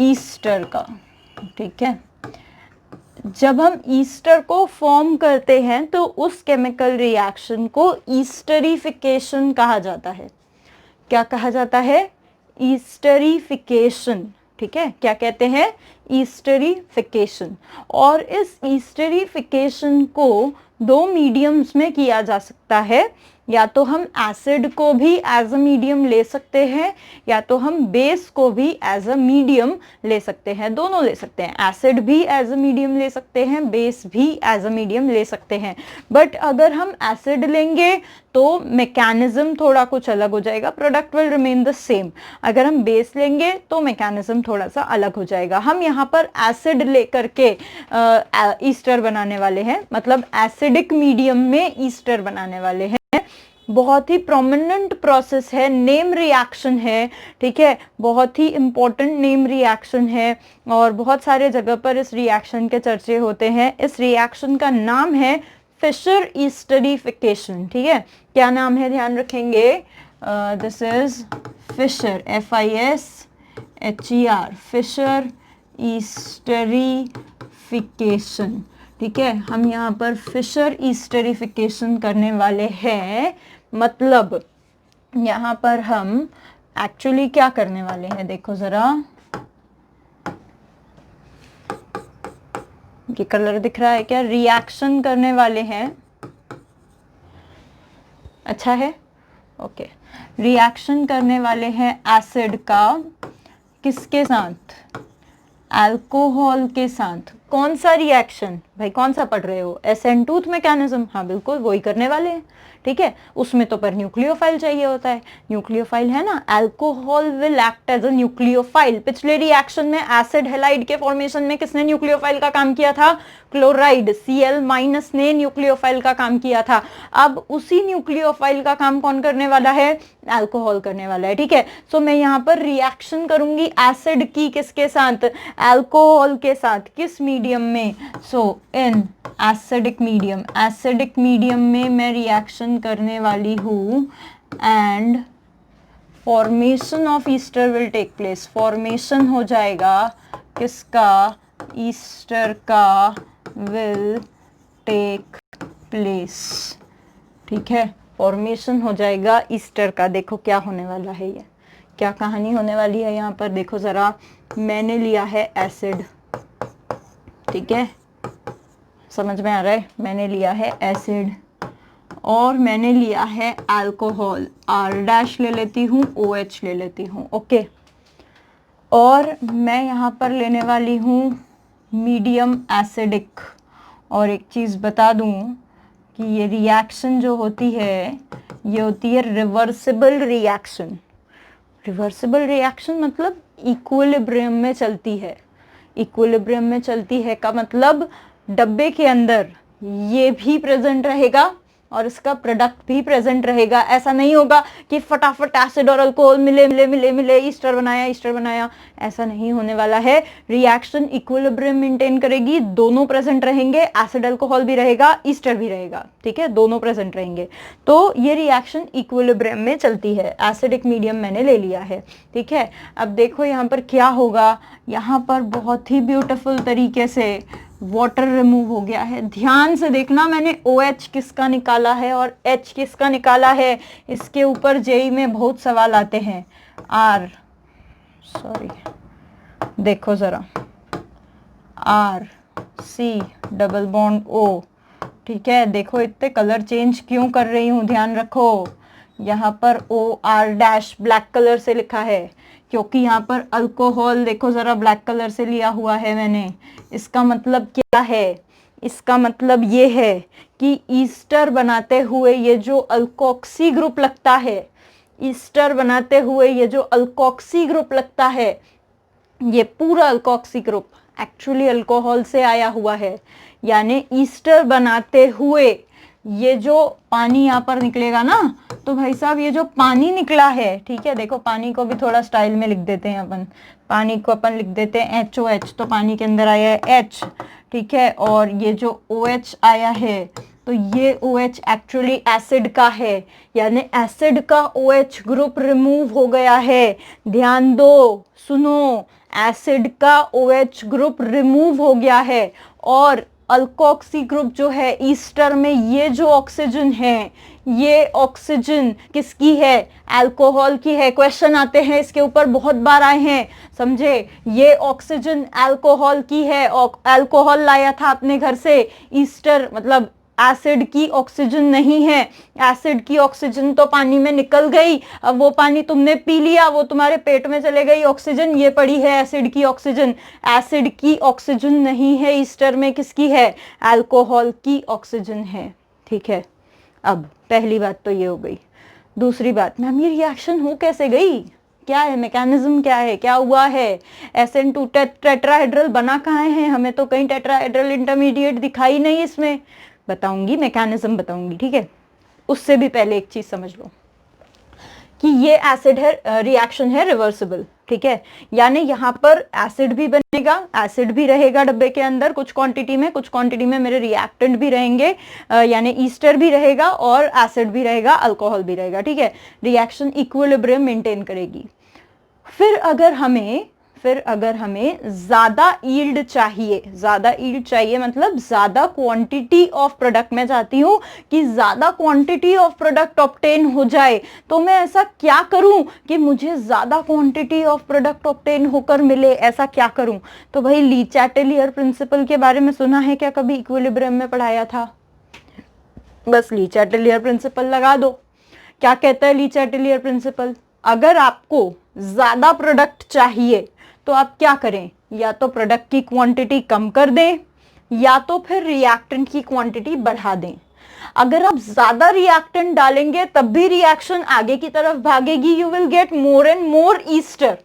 ईस्टर का, ठीक है। जब हम ईस्टर को फॉर्म करते हैं तो उस केमिकल रिएक्शन को ईस्टरिफिकेशन कहा जाता है। क्या कहा जाता है? ईस्टरिफिकेशन, ठीक है। क्या कहते हैं? ईस्टरिफिकेशन। और इस ईस्टरिफिकेशन को दो मीडियम्स में किया जा सकता है, या तो हम एसिड को भी एज अ मीडियम ले सकते हैं या तो हम बेस को भी एज अ मीडियम ले सकते हैं, दोनों ले सकते हैं। एसिड भी एज अ मीडियम ले सकते हैं, बेस भी एज अ मीडियम ले सकते हैं। बट अगर हम एसिड लेंगे तो मैकेनिज्म थोड़ा कुछ अलग हो जाएगा, product will remain the same. अगर हम बेस लेंगे तो मैकेनिज्म थोड़ा सा अलग हो जाएगा। हम यहाँ पर एसिड लेकर के ईस्टर बनाने वाले हैं, मतलब एसिडिक मीडियम में ईस्टर बनाने वाले हैं। बहुत ही प्रोमिनेंट प्रोसेस है, नेम रिएक्शन है, ठीक है, बहुत ही इंपॉर्टेंट नेम रिएक्शन है और बहुत सारे जगह पर इस रिएक्शन के चर्चे होते हैं। इस रिएक्शन का नाम है फिशर ईस्टरिफिकेशन, ठीक है। क्या नाम है? ध्यान रखेंगे, this is Fisher, FISHER, Fisher esterification, ठीक है। हम यहाँ पर फिशर ईस्टरिफिकेशन करने वाले हैं, मतलब यहाँ पर हम एक्चुअली क्या करने वाले हैं, देखो जरा, ये कलर दिख रहा है क्या? रिएक्शन करने वाले हैं, अच्छा है, ओके। रिएक्शन करने वाले हैं एसिड का, किसके साथ? अल्कोहल के साथ। कौन सा रिएक्शन भाई, कौन सा पढ़ रहे हो? SN2 मैकेनिज्म, हाँ बिल्कुल वही करने वाले हैं, ठीक है। उसमें तो पर न्यूक्लियोफाइल चाहिए होता है, न्यूक्लियोफाइल है ना, alcohol will act as a nucleophile. पिछले रिएक्शन में एसिड हैलाइड के फॉर्मेशन में किसने न्यूक्लियोफाइल का काम किया था? क्लोराइड, Cl- ने न्यूक्लियोफाइल का काम किया था। अब उसी न्यूक्लियोफाइल का काम कौन करने वाला है? अल्कोहल करने वाला है, ठीक है। सो मैं यहाँ पर रिएक्शन करूंगी एसिड की किसके साथ? अल्कोहल के साथ। किस मीडियम में? So in acidic medium, acidic medium में मैं रिएक्शन करने वाली हूँ and formation of ester will take place. Formation हो जाएगा किसका? ईस्टर का विल टेक प्लेस, ठीक है। फॉर्मेशन हो जाएगा ईस्टर का। देखो क्या होने वाला है, ये क्या कहानी होने वाली है यहाँ पर, देखो जरा। मैंने लिया है एसिड, ठीक है, समझ में आ रहा है? मैंने लिया है एसिड और मैंने लिया है अल्कोहल, R' ले लेती हूँ, OH ले लेती हूँ, ओके। और मैं यहाँ पर लेने वाली हूँ मीडियम एसिडिक। और एक चीज़ बता दूँ कि ये रिएक्शन जो होती है ये होती है रिवर्सिबल रिएक्शन। रिवर्सिबल रिएक्शन मतलब इक्विलिब्रियम में चलती है। इक्विलिब्रियम में चलती है का मतलब डब्बे के अंदर ये भी प्रेजेंट रहेगा और इसका प्रोडक्ट भी प्रेजेंट रहेगा। ऐसा नहीं होगा कि फटाफट एसिड और अल्कोहल मिले मिले मिले मिले ईस्टर बनाया, ऐसा नहीं होने वाला है। रिएक्शन इक्विलिब्रियम मेंटेन करेगी, दोनों प्रेजेंट रहेंगे, एसिड अल्कोहल भी रहेगा, ईस्टर भी रहेगा, ठीक है, दोनों प्रेजेंट रहेंगे। तो ये रिएक्शन इक्विलिब्रियम में चलती है। एसिडिक मीडियम मैंने ले लिया है, ठीक है। अब देखो यहाँ पर क्या होगा, यहाँ पर बहुत ही ब्यूटीफुल तरीके से वाटर रिमूव हो गया है। ध्यान से देखना, मैंने OH किसका निकाला है और H किसका निकाला है, इसके ऊपर जेई में बहुत सवाल आते हैं। देखो जरा, RC डबल बॉन्ड O, ठीक है। देखो इतने कलर चेंज क्यों कर रही हूँ, ध्यान रखो। यहाँ पर OR- ब्लैक कलर से लिखा है क्योंकि यहाँ पर अल्कोहल देखो जरा ब्लैक कलर से लिया हुआ है मैंने। इसका मतलब क्या है, इसका मतलब ये है कि ईस्टर बनाते हुए ये जो अल्कोक्सी ग्रुप लगता है, ईस्टर बनाते हुए ये जो अल्कोक्सी ग्रुप लगता है, ये पूरा अल्कोक्सी ग्रुप एक्चुअली अल्कोहल से आया हुआ है। यानी ईस्टर बनाते हुए ये जो पानी यहाँ पर निकलेगा ना, तो भाई साहब ये जो पानी निकला है, ठीक है, देखो पानी को भी थोड़ा स्टाइल में लिख देते हैं अपन। पानी को अपन लिख देते हैं HOH, तो पानी के अंदर आया है H, ठीक है। और ये जो OH आया है, तो ये OH एक्चुअली एसिड का है, यानी एसिड का OH ग्रुप रिमूव हो गया है। ध्यान दो, सुनो, एसिड का OH ग्रुप रिमूव हो गया है और अल्कोक्सी ग्रुप जो है ईस्टर में, ये जो ऑक्सीजन है, ये ऑक्सीजन किसकी है, अल्कोहल की है। क्वेश्चन आते हैं इसके ऊपर, बहुत बार आए हैं, समझे। ये ऑक्सीजन अल्कोहल की है, अल्कोहल लाया था अपने घर से, ईस्टर मतलब एसिड की ऑक्सीजन नहीं है। एसिड की ऑक्सीजन तो पानी में निकल गई, अब वो पानी तुमने पी लिया, वो तुम्हारे पेट में चले गई ऑक्सीजन, ये पड़ी है एसिड की ऑक्सीजन। एसिड की ऑक्सीजन नहीं है ईस्टर में, किसकी है, अल्कोहल की ऑक्सीजन है, ठीक है। अब पहली बात तो ये हो गई। दूसरी बात, मैम ये रिएक्शन हो कैसे गई, क्या है मैकेनिज्म, क्या है, क्या हुआ है। SN2 टेट्राहेड्रल बना कहाँ है, हमें तो कहीं टेट्राहेड्रल इंटरमीडिएट दिखाई नहीं इसमें। बताऊंगी, मैकेनिज्म बताऊंगी, ठीक है। उससे भी पहले एक चीज समझ लो कि ये एसिड है, रिएक्शन है रिवर्सिबल, ठीक है। यानी यहाँ पर एसिड भी बनेगा, एसिड भी रहेगा डब्बे के अंदर कुछ क्वांटिटी में, कुछ क्वांटिटी में मेरे रिएक्टेंट भी रहेंगे, यानी ईस्टर भी रहेगा और एसिड भी रहेगा, अल्कोहल भी रहेगा, ठीक है। रिएक्शन इक्विलिब्रियम मेंटेन करेगी। फिर अगर हमें ज्यादा यील्ड चाहिए, ज्यादा यील्ड चाहिए मतलब ज्यादा क्वांटिटी ऑफ प्रोडक्ट, मैं चाहती हूं कि ज्यादा क्वांटिटी ऑफ प्रोडक्ट ऑब्टेन हो जाए, तो मैं ऐसा क्या करूं कि मुझे ज्यादा क्वांटिटी ऑफ प्रोडक्ट ऑब्टेन होकर मिले, ऐसा क्या करूं। तो भाई ली चैटेलियर प्रिंसिपल के बारे में सुना है क्या, कभी इक्विलिब्रियम में पढ़ाया था, बस ली चैटेलियर प्रिंसिपल लगा दो। क्या कहता है ली चैटेलियर प्रिंसिपल, अगर आपको ज्यादा प्रोडक्ट चाहिए तो आप क्या करें, या तो प्रोडक्ट की क्वांटिटी कम कर दें या तो फिर रिएक्टेंट की क्वांटिटी बढ़ा दें। अगर आप ज्यादा रिएक्टेंट डालेंगे तब भी रिएक्शन आगे की तरफ भागेगी, you will get more and more ester.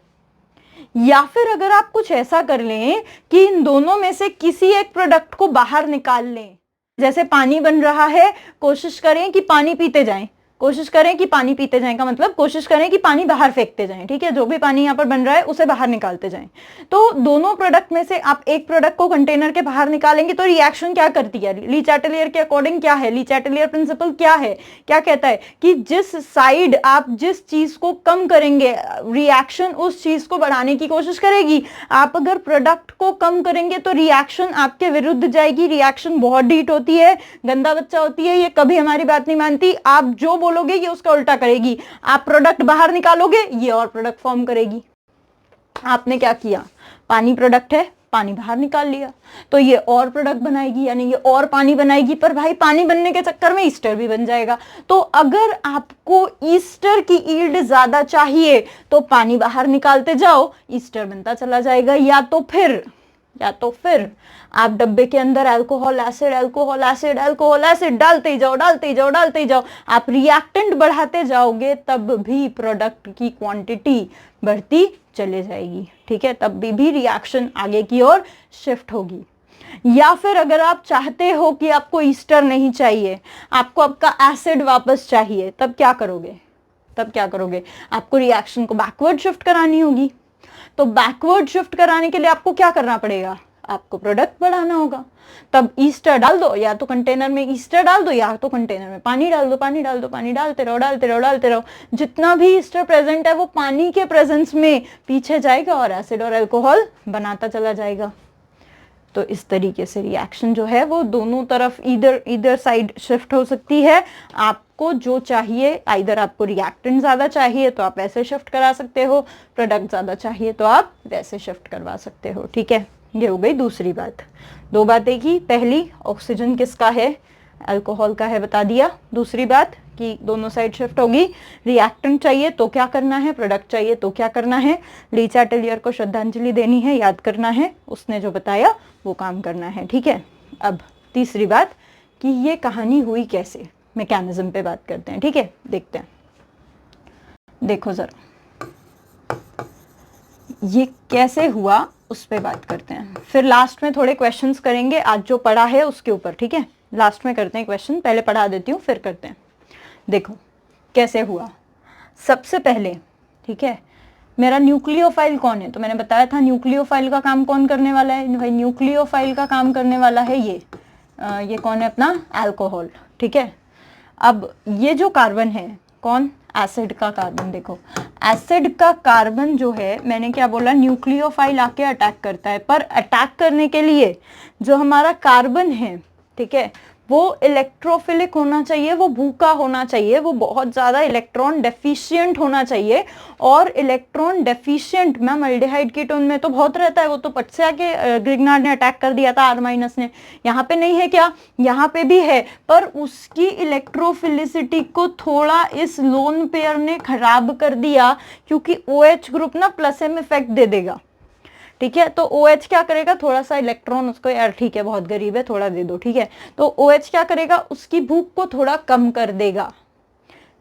या फिर अगर आप कुछ ऐसा कर लें कि इन दोनों में से किसी एक प्रोडक्ट को बाहर निकाल लें, जैसे पानी बन रहा है, कोशिश करें कि पानी पीते जाएं, कोशिश करें कि पानी पीते जाएं का मतलब कोशिश करें कि पानी बाहर फेंकते जाएं, ठीक है। जो भी पानी यहाँ पर बन रहा है उसे बाहर निकालते जाएं। तो दोनों प्रोडक्ट में से आप एक प्रोडक्ट को कंटेनर के बाहर निकालेंगे तो रिएक्शन क्या करती है, ली चैटेलियर के अकॉर्डिंग क्या है, ली चैटेलियर प्रिंसिपल क्या है, क्या कहता है कि जिस साइड आप जिस चीज को कम करेंगे, रिएक्शन उस चीज को बढ़ाने की कोशिश करेगी। आप अगर प्रोडक्ट को कम करेंगे तो रिएक्शन आपके विरुद्ध जाएगी। रिएक्शन बहुत डीट होती है, गंदा बच्चा होती है, ये कभी हमारी बात नहीं मानती। आप जो बोलोगे ये उसका उल्टा करेगी। आप प्रोडक्ट बाहर निकालोगे, ये और प्रोडक्ट फॉर्म करेगी। आपने क्या किया, पानी प्रोडक्ट है, पानी बाहर निकाल लिया, तो ये और प्रोडक्ट बनाएगी, यानी ये और पानी बनाएगी। पर भाई पानी बनने के चक्कर में ईस्टर भी बन जाएगा। तो अगर आपको ईस्टर की यील्ड ज्यादा चाहिए तो पानी बाहर निकालते जाओ, ईस्टर बनता चला जाएगा। या तो फिर या तो फिर आप डब्बे के अंदर alcohol acid alcohol acid alcohol acid डालते ही जाओ डालते ही जाओ डालते ही जाओ, आप रिएक्टेंट बढ़ाते जाओगे तब भी प्रोडक्ट की क्वांटिटी बढ़ती चले जाएगी, ठीक है, तब भी रिएक्शन आगे की ओर शिफ्ट होगी। या फिर अगर आप चाहते हो कि आपको ईस्टर नहीं चाहिए, आपको आपका एसिड वापस चाहिए, तब क्या करोगे? तब क्या करोगे? आपको रिएक्शन को बैकवर्ड शिफ्ट करानी होगी। तो बैकवर्ड शिफ्ट कराने के लिए आपको क्या करना पड़ेगा? आपको प्रोडक्ट बढ़ाना होगा। तब ईस्टर डाल दो, या तो कंटेनर में ईस्टर डाल दो या तो कंटेनर में पानी डाल दो, पानी डाल दो, पानी डालते रहो डालते रहो डालते रहो। जितना भी ईस्टर प्रेजेंट है वो पानी के प्रेजेंस में पीछे जाएगा और एसिड और अल्कोहल बनाता चला जाएगा। तो इस तरीके से रिएक्शन जो है वो दोनों तरफ इधर साइड शिफ्ट हो सकती है। आपको जो चाहिए, आइदर आपको रिएक्टेंट ज्यादा चाहिए तो आप वैसे शिफ्ट करा सकते हो, प्रोडक्ट ज्यादा चाहिए तो आप वैसे शिफ्ट करवा सकते हो, ठीक है। ये हो गई दूसरी बात। दो बातें की, पहली ऑक्सीजन किसका है? अल्कोहल का है, बता दिया। दूसरी बात कि दोनों साइड शिफ्ट होगी। रिएक्टेंट चाहिए तो क्या करना है, प्रोडक्ट चाहिए तो क्या करना है। ली चैटलियर को श्रद्धांजलि देनी है, याद करना है, उसने जो बताया वो काम करना है, ठीक है। अब तीसरी बात कि ये कहानी हुई कैसे, मैकेनिज्म पे बात करते हैं, ठीक है। देखते हैं, देखो जरा ये कैसे हुआ उस पे बात करते हैं, फिर लास्ट में थोड़े क्वेश्चंस करेंगे आज जो पढ़ा है उसके ऊपर, ठीक है। लास्ट में करते हैं क्वेश्चन, पहले पढ़ा देती हूँ फिर करते हैं। देखो कैसे हुआ। सबसे पहले, ठीक है, मेरा न्यूक्लियोफाइल कौन है? तो मैंने बताया था न्यूक्लियोफाइल का काम कौन करने वाला है भाई? न्यूक्लियोफाइल का काम करने वाला है ये कौन है? अपना अल्कोहल, ठीक है। अब ये जो कार्बन है, कौन? एसिड का कार्बन। देखो एसिड का कार्बन जो है, मैंने क्या बोला, न्यूक्लियोफाइल आके अटैक करता है, पर अटैक करने के लिए जो हमारा कार्बन है, ठीक है, वो इलेक्ट्रोफिलिक होना चाहिए, वो भूखा होना चाहिए, वो बहुत ज्यादा इलेक्ट्रॉन डेफिशिएंट होना चाहिए। और electron deficient ma'am aldehyde ketone में तो बहुत रहता है, वो तो पट से आके ग्रिग्नार्ड ने अटैक कर दिया था, आर माइनस ने। यहाँ पे नहीं है क्या? यहाँ पे भी है, पर उसकी इलेक्ट्रोफिलिसिटी को थोड़ा इस लोन पेयर ने खराब कर दिया, क्योंकि OH ग्रुप ना प्लस M इफेक्ट दे देगा, ठीक है। तो OH क्या करेगा, थोड़ा सा इलेक्ट्रॉन उसको, यार ठीक है बहुत गरीब है थोड़ा दे दो, ठीक है। तो OH क्या करेगा, उसकी भूख को थोड़ा कम कर देगा।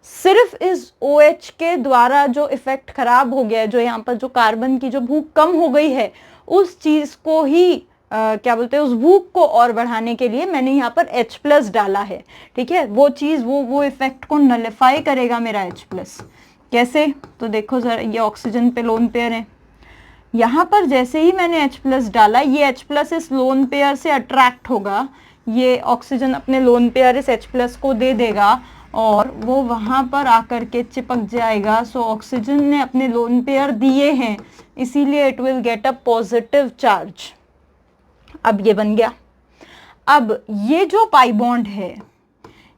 सिर्फ इस OH के द्वारा जो इफेक्ट खराब हो गया है, जो यहाँ पर जो कार्बन की जो भूख कम हो गई है, उस चीज को ही क्या बोलते हैं, उस भूख को और बढ़ाने के लिए मैंने यहाँ पर H+ डाला है, ठीक है। वो चीज वो इफेक्ट को नलिफाई करेगा मेरा H+। कैसे? तो देखो जरा, ये ऑक्सीजन पे लोन पेयर है, यहाँ पर जैसे ही मैंने H+ डाला, ये H+ इस लोन पेयर से अट्रैक्ट होगा, ये ऑक्सीजन अपने लोन पेयर इस H+ को दे देगा और वो वहां पर आकर के चिपक जाएगा। सो ऑक्सीजन ने अपने लोन पेयर दिए हैं, इसीलिए it will get a positive charge. अब ये बन गया। अब ये जो पाई बॉन्ड है,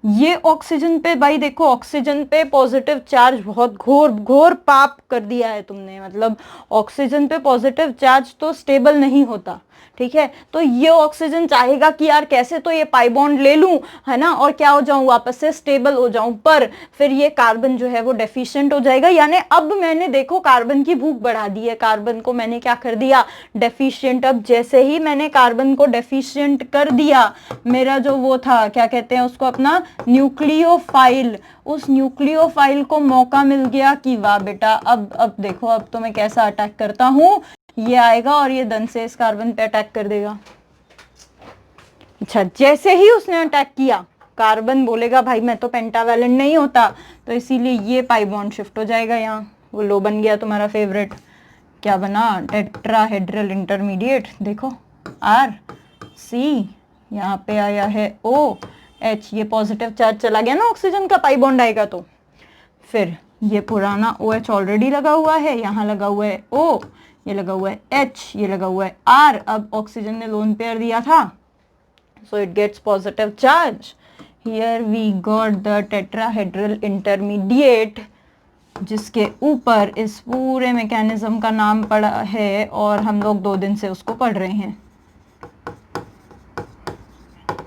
ये ऑक्सीजन पे, भाई देखो ऑक्सीजन पे पॉजिटिव चार्ज, बहुत घोर घोर पाप कर दिया है तुमने। मतलब ऑक्सीजन पे पॉजिटिव चार्ज तो स्टेबल नहीं होता, ठीक है। तो ये ऑक्सीजन चाहेगा कि यार कैसे तो ये पाई बॉन्ड ले लूं, है ना, और क्या हो जाऊं, वापस से स्टेबल हो जाऊं, पर फिर ये कार्बन जो है वो डेफिशिएंट हो जाएगा। यानी अब मैंने देखो कार्बन की भूख बढ़ा दी है, कार्बन को मैंने क्या कर दिया, डेफिशिएंट। अब जैसे ही मैंने कार्बन को डेफिशिएंट कर दिया, मेरा जो वो था, क्या कहते हैं उसको, अपना न्यूक्लियोफाइल, उस न्यूक्लियोफाइल को मौका मिल गया कि वाह बेटा, अब देखो अब तो मैं कैसा अटैक करता हूं। ये आएगा और ये दन से इस कार्बन पे अटैक कर देगा। अच्छा, जैसे ही उसने अटैक किया, कार्बन बोलेगा भाई मैं तो पेंटावैलेंट नहीं होता, तो इसीलिए ये पाई बॉन्ड शिफ्ट हो जाएगा यहाँ, वो लो बन गया तुम्हारा फेवरेट। क्या बना, टेट्राहेड्रल इंटरमीडिएट। देखो RC, यहाँ पे आया है OH, ये पॉजिटिव चार्ज चला गया ना ऑक्सीजन का, पाई बॉन्ड आएगा तो फिर ये पुराना OH ऑलरेडी लगा हुआ है, यहाँ लगा हुआ है O, ये लगा हुआ है H, ये लगा हुआ है R। अब ऑक्सीजन ने लोन पेयर दिया था, so it gets positive charge. Here we got the tetrahedral intermediate, जिसके ऊपर इस पूरे मैकेनिज्म का नाम पड़ा है और हम लोग 2 दिन से उसको पढ़ रहे हैं,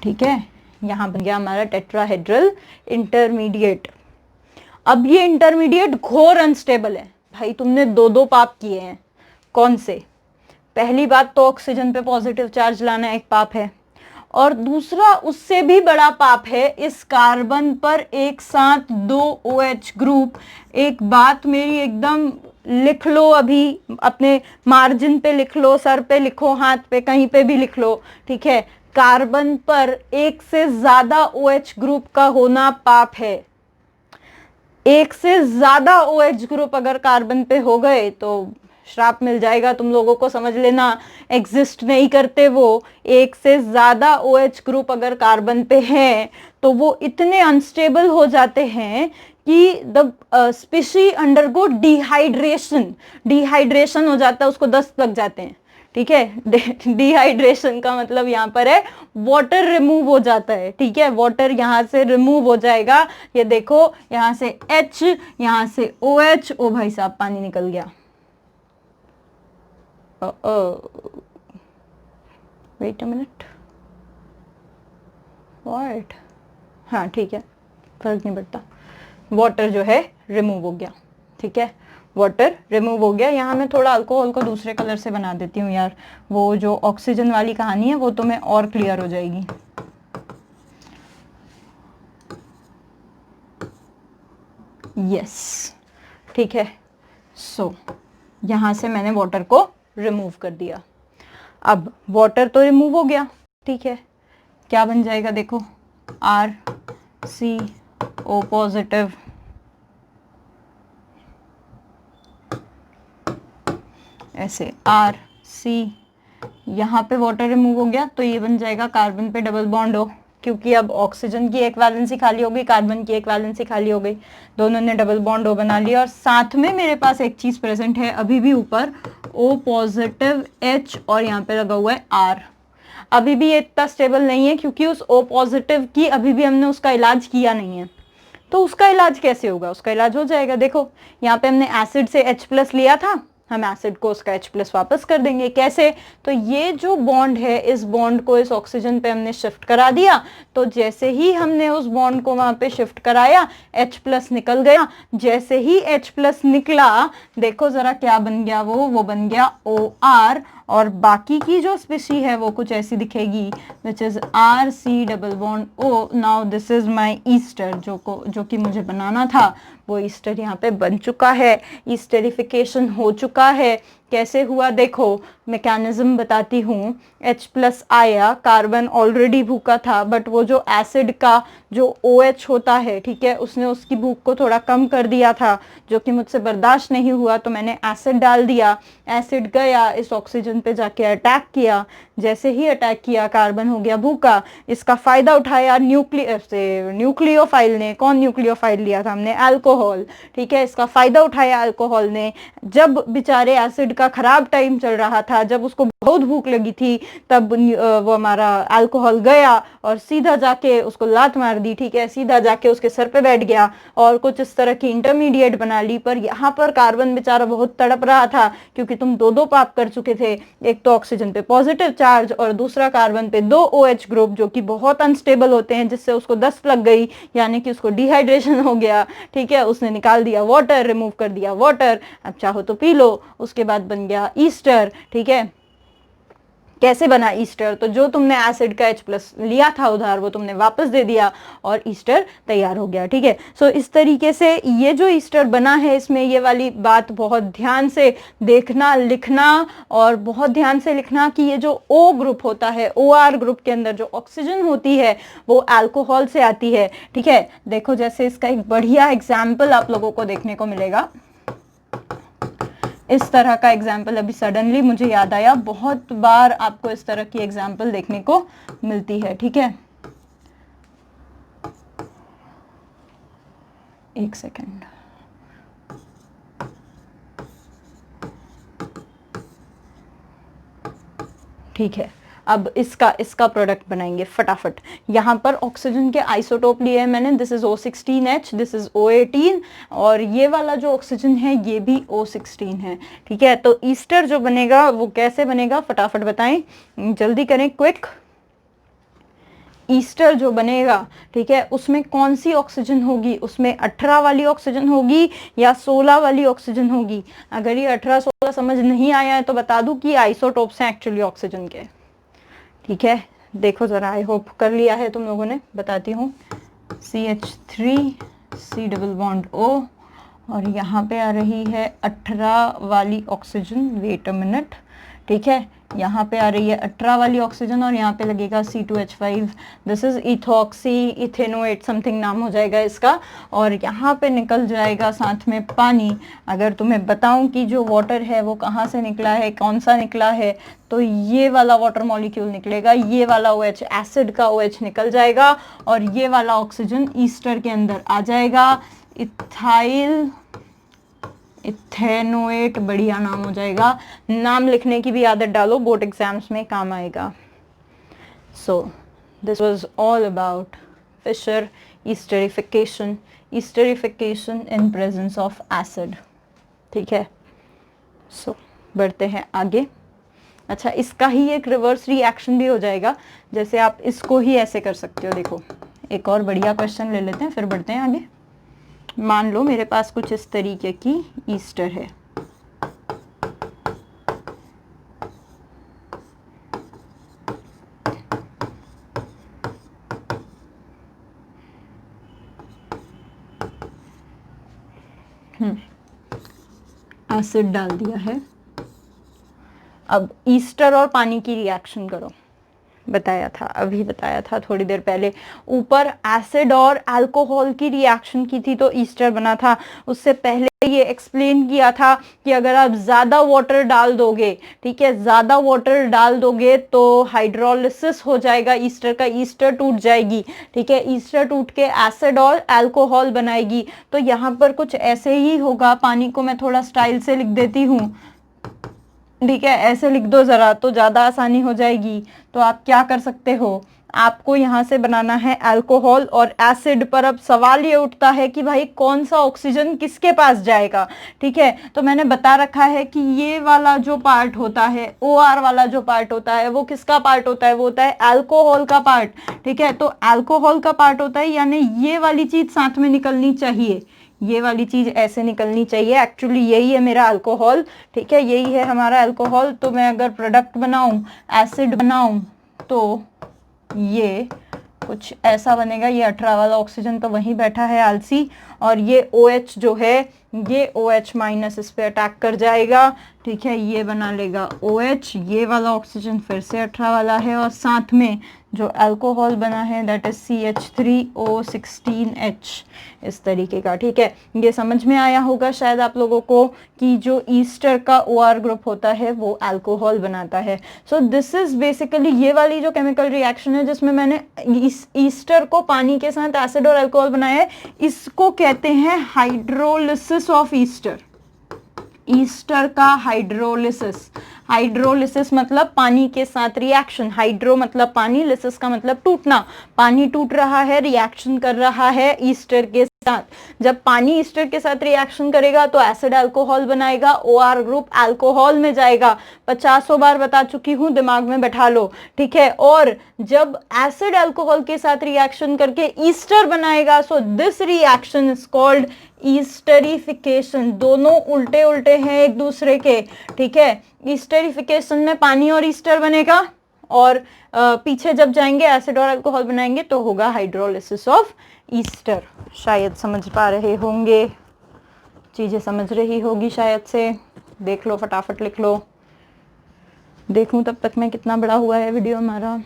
ठीक है। यहाँ बन गया हमारा टेट्राहेड्रल इंटरमीडिएट। अब ये इंटरमीडिएट घोर अनस्टेबल है भाई, तुमने 2 पाप किए हैं। कौन से? पहली बात तो ऑक्सीजन पे पॉजिटिव चार्ज लाना एक पाप है, और दूसरा उससे भी बड़ा पाप है इस कार्बन पर एक साथ 2 OH ग्रुप। एक बात मेरी एकदम लिख लो, अभी अपने मार्जिन पे लिख लो, सर पे लिखो, हाथ पे, कहीं पे भी लिख लो, ठीक है। कार्बन पर एक से ज्यादा OH ग्रुप का होना पाप है। एक से ज्यादा OH ग्रुप अगर कार्बन पे हो गए तो श्राप मिल जाएगा तुम लोगों को, समझ लेना, एग्जिस्ट नहीं करते वो। एक से ज्यादा OH ग्रुप अगर कार्बन पे हैं तो वो इतने अनस्टेबल हो जाते हैं कि the species undergo dehydration. Dehydration हो जाता है, उसको दस्त लग जाते हैं, ठीक है। डिहाइड्रेशन का मतलब यहाँ पर है वाटर रिमूव हो जाता है, ठीक है। वाटर यहाँ से रिमूव हो जाएगा, ये देखो यहाँ से H, यहाँ से OH, ओ भाई साहब पानी निकल गया। वेट अ मिनट, व्हाट, हाँ ठीक है, फर्क नहीं पड़ता। वाटर जो है रिमूव हो गया, ठीक है, वाटर रिमूव हो गया। यहाँ मैं थोड़ा अल्कोहल को दूसरे कलर से बना देती हूँ यार, वो जो ऑक्सीजन वाली कहानी है वो तो मैं और क्लियर हो जाएगी। यस, ठीक है। सो यहाँ से मैंने वाटर को रिमूव कर दिया। अब वाटर तो रिमूव हो गया, ठीक है, क्या बन जाएगा देखो, RCO पॉजिटिव, ऐसे RC, यहाँ पे वाटर रिमूव हो गया तो ये बन जाएगा कार्बन पे डबल बॉन्ड हो, क्योंकि अब ऑक्सीजन की एक वैलेंसी खाली हो गई, कार्बन की एक वैलेंसी खाली हो गई, दोनों ने डबल बॉन्ड ओ बना लिया। और साथ में मेरे पास एक चीज प्रेजेंट है अभी भी ऊपर, O पॉजिटिव H, और यहाँ पे लगा हुआ है R। अभी भी ये इतना स्टेबल नहीं है क्योंकि उस O पॉजिटिव की अभी भी हमने उसका इलाज किया नहीं है। तो उसका इलाज कैसे होगा, उसका इलाज हो जाएगा, देखो यहाँ पे हमने एसिड से H+ लिया था, हम एसिड को उसका H+ वापस कर देंगे। कैसे, तो ये जो बॉन्ड है, इस बॉन्ड को इस ऑक्सीजन पे हमने शिफ्ट करा दिया, तो जैसे ही हमने उस बॉन्ड को वहां पे शिफ्ट कराया H+ निकल गया। जैसे ही H+ निकला, देखो जरा क्या बन गया, वो बन गया OR, और बाकी की जो स्पीशी है वो कुछ ऐसी दिखेगी, which is RC double bond O। Now this is my Easter, जो कि मुझे बनाना था, वो ईस्टर यहाँ पे बन चुका है, ईस्टरिफिकेशन हो चुका है। कैसे हुआ देखो, मैकेनिज्म बताती हूँ। H+ आया, कार्बन ऑलरेडी भूखा था, बट वो जो एसिड का जो OH होता है, ठीक है, उसने उसकी भूख को थोड़ा कम कर दिया था, जो कि मुझसे बर्दाश्त नहीं हुआ, तो मैंने एसिड डाल दिया। एसिड गया इस ऑक्सीजन पे जाके अटैक किया, जैसे ही अटैक किया कार्बन हो गया भूखा। इसका फायदा उठाया न्यूक्लियोफाइल ने। कौन न्यूक्लियोफाइल लिया था हमने, अल्कोहल, ठीक है। इसका फायदा उठाया अल्कोहल ने, जब बेचारे एसिड का खराब टाइम चल रहा था, जब उसको बहुत भूख लगी थी, तब वो हमारा अल्कोहल गया और सीधा जाके उसको लात मार दी, ठीक है, सीधा जाके उसके सर पे बैठ गया और कुछ इस तरह की इंटरमीडिएट बना ली। पर यहाँ पर कार्बन बेचारा बहुत तड़प रहा था, क्योंकि तुम दो पाप कर चुके थे, एक तो ऑक्सीजन पे पॉजिटिव चार्ज और दूसरा कार्बन पे 2 OH ग्रुप, जो कि बहुत अनस्टेबल होते हैं, जिससे उसको दस्त लग गई, यानी कि उसको डिहाइड्रेशन हो गया, ठीक है। उसने निकाल दिया वाटर, रिमूव कर दिया वाटर, अब चाहो तो पी लो। उसके बाद बन गया ईस्टर, ठीक है। कैसे बना ईस्टर, तो जो तुमने एसिड का H+ लिया था उधार, वो तुमने वापस दे दिया और ईस्टर तैयार हो गया, ठीक है। सो इस तरीके से ये जो ईस्टर बना है, इसमें ये वाली बात बहुत ध्यान से देखना, लिखना, और बहुत ध्यान से लिखना कि ये जो O ग्रुप होता है, OR ग्रुप के अंदर जो ऑक्सीजन होती है वो अल्कोहल से आती है, ठीक है। देखो जैसे इसका एक बढ़िया एग्जाम्पल आप लोगों को देखने को मिलेगा, इस तरह का एग्जाम्पल अभी सडनली मुझे याद आया, बहुत बार आपको इस तरह की एग्जाम्पल देखने को मिलती है, ठीक है। एक सेकेंड, ठीक है। अब इसका प्रोडक्ट बनाएंगे फटाफट। यहाँ पर ऑक्सीजन के आइसोटोप लिए हैं मैंने, this is O16H, this is O18, और ये वाला जो ऑक्सीजन है ये भी O16 है, ठीक है। तो ईस्टर जो बनेगा वो कैसे बनेगा, फटाफट बताएं, जल्दी करें, क्विक। ईस्टर जो बनेगा, ठीक है, उसमें कौन सी ऑक्सीजन होगी, उसमें 18 वाली ऑक्सीजन होगी या 16 वाली ऑक्सीजन होगी। अगर ये 18-16 समझ नहीं आया है तो बता दूं कि आइसोटोप्स हैं एक्चुअली ऑक्सीजन के, ठीक है। देखो जरा, आई होप कर लिया है तुम लोगों ने। बताती हूँ, CH3 C double bond O, और यहाँ पे आ रही है 18 वाली ऑक्सीजन, वेट अ मिनट, ठीक है, यहाँ पे आ रही है 18 वाली ऑक्सीजन और यहाँ पे लगेगा C2H5, this is ethoxy ethanoate something नाम हो जाएगा इसका, और यहाँ पे निकल जाएगा साथ में पानी। अगर तुम्हें बताऊं कि जो वाटर है वो कहाँ से निकला है, कौन सा निकला है, तो ये वाला वाटर मॉलिक्यूल निकलेगा, ये वाला OH, एसिड का OH निकल जाएगा और ये वाला ऑक्सीजन ईस्टर के अंदर आ जाएगा, इथाइल इथेनोएट, बढ़िया नाम हो जाएगा। नाम लिखने की भी आदत डालो, बोर्ड एग्जाम्स में काम आएगा। So this was all about Fisher esterification, esterification in presence of acid, ठीक है। सो बढ़ते हैं आगे। अच्छा, इसका ही एक रिवर्स रिएक्शन भी हो जाएगा, जैसे आप इसको ही ऐसे कर सकते हो। देखो, एक और बढ़िया क्वेश्चन ले लेते हैं, फिर बढ़ते हैं आगे। मान लो मेरे पास कुछ इस तरीके की ईस्टर है, एसिड डाल दिया है। अब ईस्टर और पानी की रिएक्शन करो, बताया था, अभी बताया था थोड़ी देर पहले। ऊपर एसिड और अल्कोहल की रिएक्शन की थी तो ईस्टर बना था। उससे पहले ये एक्सप्लेन किया था कि अगर आप ज्यादा वाटर डाल दोगे, ठीक है, ज्यादा वाटर डाल दोगे तो हाइड्रोलिसिस हो जाएगा ईस्टर का, ईस्टर टूट जाएगी, ठीक है, ईस्टर टूट के एसिड और अल्कोहल बनाएगी। तो यहाँ पर कुछ ऐसे ही होगा। पानी को मैं थोड़ा स्टाइल से लिख देती हूँ, ठीक है, ऐसे लिख दो जरा तो ज्यादा आसानी हो जाएगी। तो आप क्या कर सकते हो, आपको यहाँ से बनाना है अल्कोहल और एसिड, पर अब सवाल ये उठता है कि भाई कौन सा ऑक्सीजन किसके पास जाएगा, ठीक है। तो मैंने बता रखा है कि ये वाला जो पार्ट होता है, OR वाला जो पार्ट होता है, वो किसका पार्ट होता है, वो होता है अल्कोहल का पार्ट, ठीक है। तो अल्कोहल का पार्ट होता है, यानी ये वाली चीज साथ में निकलनी चाहिए, ये वाली चीज ऐसे निकलनी चाहिए। एक्चुअली यही है मेरा अल्कोहल, ठीक है, यही है हमारा अल्कोहल। तो मैं अगर प्रोडक्ट बनाऊं, एसिड बनाऊं, तो ये कुछ ऐसा बनेगा। ये 18 वाला ऑक्सीजन तो वहीं बैठा है आलसी, और ये OH जो है, ये OH माइनस इस पे अटैक कर जाएगा, ठीक है, ये बना लेगा OH। ये वाला ऑक्सीजन फिर से 18 वाला है, और साथ में जो अल्कोहल बना है दैट इज CH3O16H, इस तरीके का, ठीक है। ये समझ में आया होगा शायद आप लोगों को कि जो ईस्टर का OR ग्रुप होता है वो अल्कोहल बनाता है। सो दिस इज बेसिकली ये वाली जो केमिकल रिएक्शन है जिसमें मैंने ईस्टर को पानी के साथ एसिड और अल्कोहल बनाया है, इसको कहते हैं हाइड्रोलिसिस ऑफ ईस्टर। ईस्टर का हाइड्रोलिसिस, हाइड्रोलिसिस मतलब पानी के साथ रिएक्शन, हाइड्रो मतलब पानी, लिसिस का मतलब टूटना। पानी टूट रहा है, रिएक्शन कर रहा है ईस्टर के साथ। जब पानी ईस्टर के साथ रिएक्शन करेगा तो एसिड अल्कोहल बनाएगा, OR ग्रुप अल्कोहल में जाएगा। 50 बार बता चुकी हूं, दिमाग में बैठा लो, ठीक है। और जब एसिड अल्कोहल के साथ रिएक्शन करके ईस्टर बनाएगा, so this reaction is called esterification. दोनों उल्टे उल्टे हैं एक दूसरे के, ठीक है। ईस्टरिफिकेशन में पानी और ईस्टर बनेगा, और पीछे जब जाएंगे एसिड और अल्कोहल बनाएंगे तो होगा हाइड्रोलिसिस ऑफ ईस्टर। शायद समझ पा रहे होंगे, चीजें समझ रही होगी शायद से। देख लो, फटाफट लिख लो। देखूं तब तक में कितना बड़ा हुआ है वीडियो हमारा।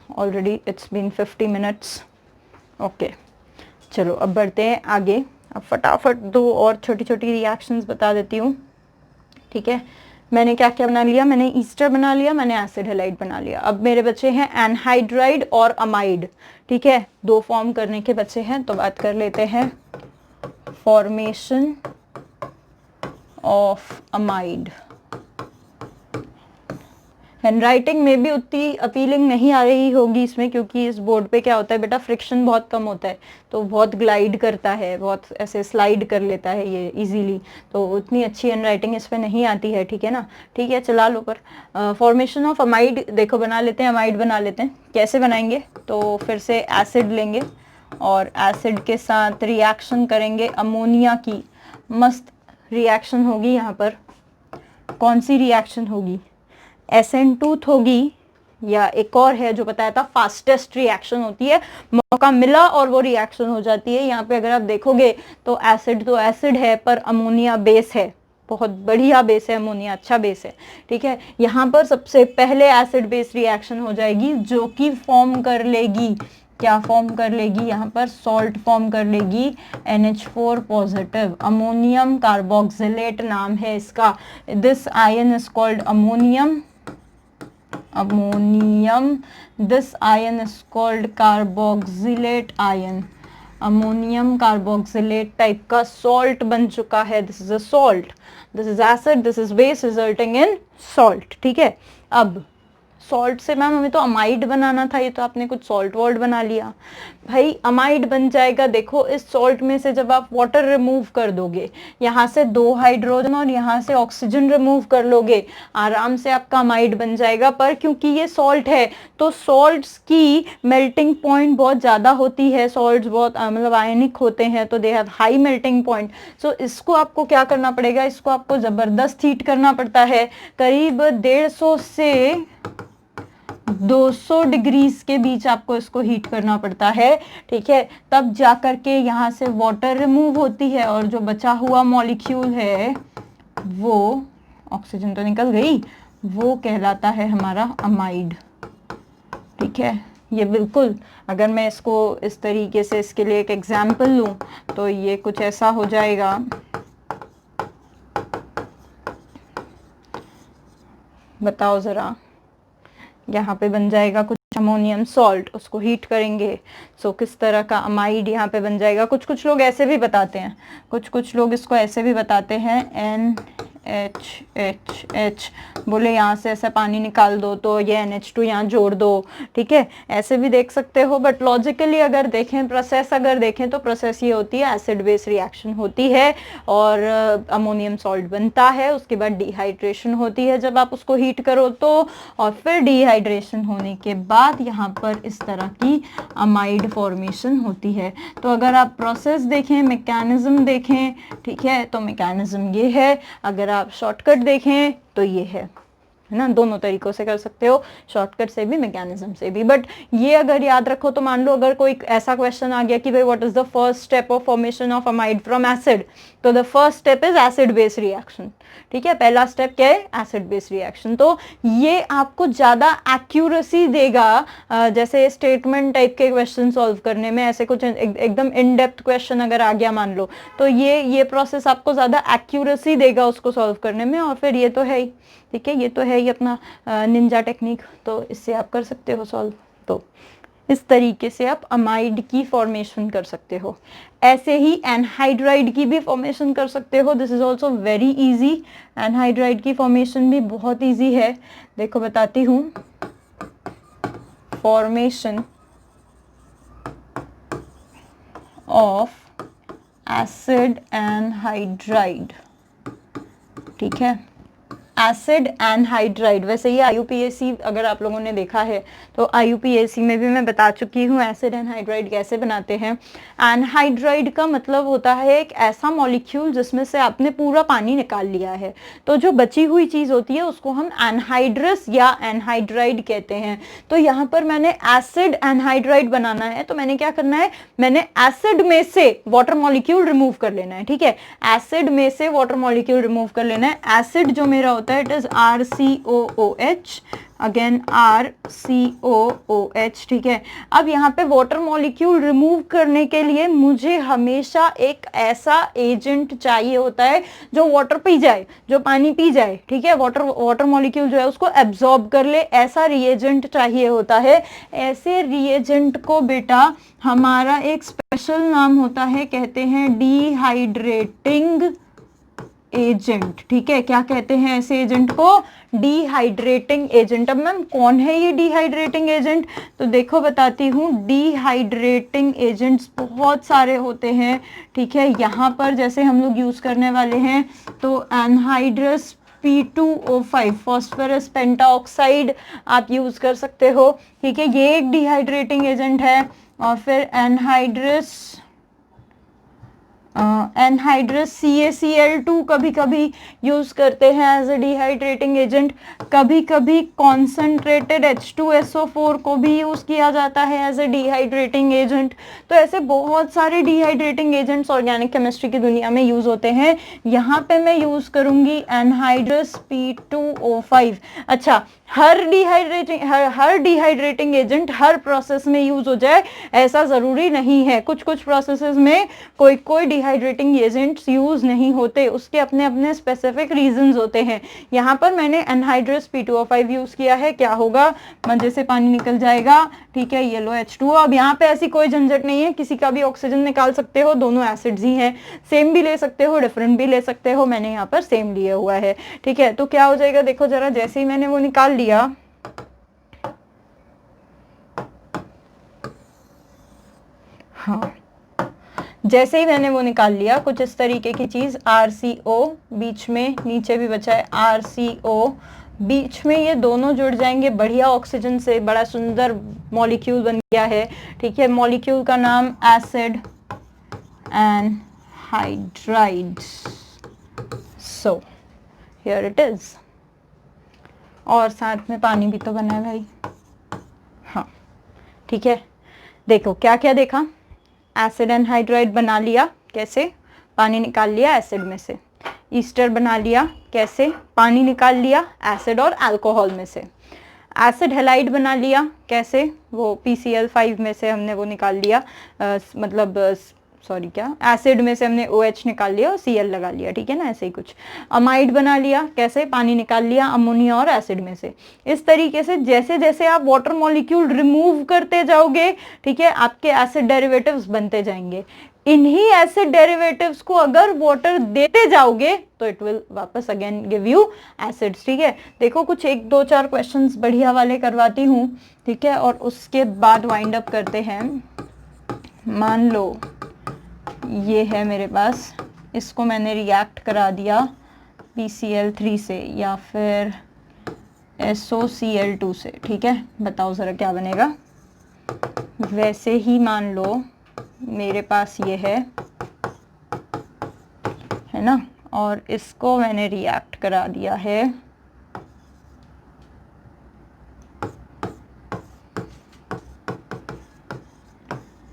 Already it's been 50 minutes. Okay, चलो अब बढ़ते हैं आगे। अब फटाफट 2 और छोटी छोटी रिएक्शंस बता देती हूँ, ठीक है। मैंने क्या क्या बना लिया, मैंने ईस्टर बना लिया, मैंने एसिड हैलाइड बना लिया। अब मेरे बचे हैं एनहाइड्राइड और अमाइड, ठीक है, 2 फॉर्म करने के बचे हैं। तो बात कर लेते हैं फॉर्मेशन ऑफ अमाइड। हैंडराइटिंग में भी उतनी अपीलिंग नहीं आ रही होगी इसमें, क्योंकि इस बोर्ड पे क्या होता है बेटा, फ्रिक्शन बहुत कम होता है, तो बहुत ग्लाइड करता है, बहुत ऐसे स्लाइड कर लेता है ये इजीली, तो उतनी अच्छी हैंडराइटिंग इस पे नहीं आती है, ठीक है ना। ठीक है, चला लो पर फॉर्मेशन ऑफ अमाइड देखो बना लेते हैं, अमाइड बना लेते हैं। कैसे बनाएंगे, तो फिर से एसिड लेंगे और एसिड के साथ रिएक्शन करेंगे अमोनिया की, मस्त रिएक्शन होगी यहाँ पर। कौन सी रिएक्शन होगी, SN2 होगी, या एक और है जो बताया था फास्टेस्ट रिएक्शन होती है, मौका मिला और वो रिएक्शन हो जाती है। यहाँ पे अगर आप देखोगे तो एसिड है पर अमोनिया बेस है, बहुत बढ़िया बेस है अमोनिया, अच्छा बेस है, ठीक है। यहाँ पर सबसे पहले एसिड बेस रिएक्शन हो जाएगी जो कि फॉर्म कर लेगी, क्या फॉर्म कर लेगी, यहाँ पर सॉल्ट फॉर्म कर लेगी, NH4 पॉजिटिव, अमोनियम कार्बोक्सिलेट नाम है इसका। This ion is called ammonium, this ion is called carboxylate ion, ammonium carboxylate type का सॉल्ट बन चुका है। This is a salt, this is acid, this is base resulting in salt, ठीक है। अब सॉल्ट से मैम हमें तो अमाइड बनाना था, ये तो आपने कुछ सॉल्ट वॉल्ट बना लिया भाई। अमाइड बन जाएगा, देखो इस सॉल्ट में से जब आप वाटर रिमूव कर दोगे, यहाँ से 2 हाइड्रोजन और यहाँ से ऑक्सीजन रिमूव कर लोगे, आराम से आपका अमाइड बन जाएगा। पर क्योंकि ये सॉल्ट है तो सॉल्ट्स की मेल्टिंग पॉइंट बहुत ज़्यादा होती है, सॉल्ट्स बहुत मतलब आयनिक होते हैं, तो they have high melting point. So इसको आपको क्या करना पड़ेगा, इसको आपको ज़बरदस्त हीट करना पड़ता है, करीब 150 से 200 डिग्रीज के बीच आपको इसको हीट करना पड़ता है, ठीक है। तब जाकर के यहाँ से वाटर रिमूव होती है और जो बचा हुआ मॉलिक्यूल है वो, ऑक्सीजन तो निकल गई, वो कहलाता है हमारा अमाइड, ठीक है। ये बिल्कुल, अगर मैं इसको इस तरीके से इसके लिए एक एग्जाम्पल लूँ तो ये कुछ ऐसा हो जाएगा, बताओ ज़रा, यहाँ पे बन जाएगा कुछ अमोनियम सॉल्ट, उसको हीट करेंगे, सो किस तरह का अमाइड यहाँ पे बन जाएगा। कुछ लोग ऐसे भी बताते हैं, कुछ लोग इसको ऐसे भी बताते हैं, NHH, बोले यहाँ से ऐसा पानी निकाल दो तो ये NH2 यहाँ जोड़ दो, ठीक है, ऐसे भी देख सकते हो। बट लॉजिकली अगर देखें, प्रोसेस अगर देखें तो प्रोसेस ये होती है, एसिड बेस रिएक्शन होती है और अमोनियम सॉल्ट बनता है, उसके बाद डिहाइड्रेशन होती है जब आप उसको हीट करो तो, और फिर डिहाइड्रेशन होने के बाद यहाँ पर इस तरह की अमाइड फॉर्मेशन होती है। तो अगर आप प्रोसेस देखें, मैकेनिज्म देखें, ठीक है, तो मैकेनिज्म ये है, अगर आप शॉर्टकट देखें तो ये है ना। दोनों तरीकों से कर सकते हो, शॉर्टकट से भी, मैकेनिज्म से भी। बट ये अगर याद रखो तो मान लो अगर कोई ऐसा क्वेश्चन आ गया कि भाई what is the first step of formation of amide from acid, तो the first step is acid base reaction, ठीक है। पहला स्टेप क्या है, एसिड बेस रिएक्शन। तो ये आपको ज्यादा एक्यूरेसी देगा, जैसे स्टेटमेंट टाइप के क्वेश्चन सॉल्व करने में, ऐसे कुछ एकदम इन डेप्थ क्वेश्चन अगर आ गया मान लो, तो ये प्रोसेस आपको ज्यादा एक्यूरेसी देगा उसको सॉल्व करने में। और फिर ये तो है ही, ठीक है, ये तो है ही अपना निंजा टेक्निक, तो इससे आप कर सकते हो सॉल्व। तो इस तरीके से आप अमाइड की फॉर्मेशन कर सकते हो। ऐसे ही एनहाइड्राइड की भी फॉर्मेशन कर सकते हो, this is also very easy. Anhydride की फॉर्मेशन भी बहुत इजी है, देखो बताती हूँ। फॉर्मेशन ऑफ एसिड एनहाइड्राइड, ठीक है, एसिड एनहाइड्राइड। वैसे ये IUPAC अगर आप लोगों ने देखा है तो IUPAC में भी मैं बता चुकी हूँ एसिड एनहाइड्राइड कैसे बनाते हैं। एनहाइड्राइड का मतलब होता है एक ऐसा मॉलिक्यूल जिसमें से आपने पूरा पानी निकाल लिया है, तो जो बची हुई चीज होती है उसको हम एनहाइड्रस या एनहाइड्राइड कहते हैं। तो यहाँ पर मैंने एसिड एनहाइड्राइड बनाना है, तो मैंने क्या करना है, मैंने एसिड में से वाटर मॉलिक्यूल रिमूव कर लेना है, ठीक है, एसिड में से वाटर मॉलिक्यूल रिमूव कर लेना है। एसिड जो मेरा होता है it is RCOOH, again RCOOH, ठीक है। अब यहाँ पे वाटर मॉलिक्यूल रिमूव करने के लिए मुझे हमेशा एक ऐसा एजेंट चाहिए होता है जो वाटर पी जाए, जो पानी पी जाए, ठीक है, वाटर मॉलिक्यूल जो है उसको एब्जॉर्ब कर ले, ऐसा रिएजेंट चाहिए होता है। ऐसे रिएजेंट को बेटा हमारा एक स्पेशल नाम होता है, कहते हैं डिहाइड्रेटिंग एजेंट, ठीक है। क्या कहते हैं ऐसे एजेंट को? Dehydrating agent. अब मैम कौन है ये डिहाइड्रेटिंग एजेंट? तो देखो बताती हूँ, डिहाइड्रेटिंग एजेंट्स बहुत सारे होते हैं, ठीक है। यहाँ पर जैसे हम लोग यूज करने वाले हैं तो एनहाइड्रस P2O5 फॉस्फोरस पेंटाऑक्साइड आप यूज कर सकते हो, ठीक है। ये एक डिहाइड्रेटिंग एजेंट है। और फिर एनहाइड्रस CaCl2 कभी कभी यूज करते हैं एज ए डिहाइड्रेटिंग एजेंट। कभी कभी कॉन्सेंट्रेटेड H2SO4 को भी यूज किया जाता है एज ए डिहाइड्रेटिंग एजेंट। तो ऐसे बहुत सारे डिहाइड्रेटिंग एजेंट्स ऑर्गेनिक केमिस्ट्री की दुनिया में यूज होते हैं। यहाँ पे मैं यूज करूंगी एनहाइड्रस P2O5। अच्छा, हर डिहाइड्रेटिंग एजेंट हर प्रोसेस में यूज हो जाए ऐसा जरूरी नहीं है। कुछ कुछ प्रोसेसेस में कोई डिहाइड्रेटिंग एजेंट्स यूज नहीं होते, उसके अपने अपने स्पेसिफिक रीजंस होते हैं। यहाँ पर मैंने एनहाइड्रस P2O5 यूज किया है। क्या होगा? मंजे से पानी निकल जाएगा, ठीक है, येलो H2O। अब यहाँ पे ऐसी कोई झंझट नहीं है, किसी का भी ऑक्सीजन निकाल सकते हो, दोनों एसिड्स ही हैं। सेम भी ले सकते हो, डिफरेंट भी ले सकते हो, मैंने यहाँ पर सेम लिया हुआ है, ठीक है। तो क्या हो जाएगा देखो जरा, जैसे ही मैंने वो निकाल लिया, हाँ, जैसे ही मैंने वो निकाल लिया, कुछ इस तरीके की चीज, RCO बीच में, नीचे भी बचा है RCO बीच में, ये दोनों जुड़ जाएंगे बढ़िया ऑक्सीजन से, बड़ा सुंदर मॉलिक्यूल बन गया है, ठीक है। मॉलिक्यूल का नाम acid anhydride. So here it is. और साथ में पानी भी तो बना है भाई, हाँ, ठीक है। देखो क्या क्या देखा, एसिड एनहाइड्राइड बना लिया, कैसे? पानी निकाल लिया एसिड में से। ईस्टर बना लिया, कैसे? पानी निकाल लिया एसिड और अल्कोहल में से। एसिड हेलाइड बना लिया, कैसे? वो PCl5 में से हमने वो निकाल लिया, एसिड में से हमने OH निकाल लिया और Cl लगा लिया, ठीक है ना, ऐसे ही कुछ। अमाइड बना लिया, कैसे? पानी निकाल लिया अमोनिया और एसिड में से। इस तरीके से जैसे जैसे आप वाटर मॉलिक्यूल रिमूव करते जाओगे, ठीक है, आपके एसिड डेरिवेटिव्स बनते जाएंगे। इन्हीं एसिड डेरिवेटिव्स को अगर वाटर देते जाओगे तो इट विल वापस अगेन गिव यू एसिड्स, ठीक है। देखो कुछ 1-2-4 क्वेश्चंस बढ़िया वाले करवाती हूँ, ठीक है, और उसके बाद वाइंड अप करते हैं। मान लो ये है मेरे पास, इसको मैंने रिएक्ट करा दिया PCl3 से या फिर SOCl2 से, ठीक है। बताओ ज़रा क्या बनेगा। वैसे ही मान लो मेरे पास ये है ना, और इसको मैंने रिएक्ट करा दिया है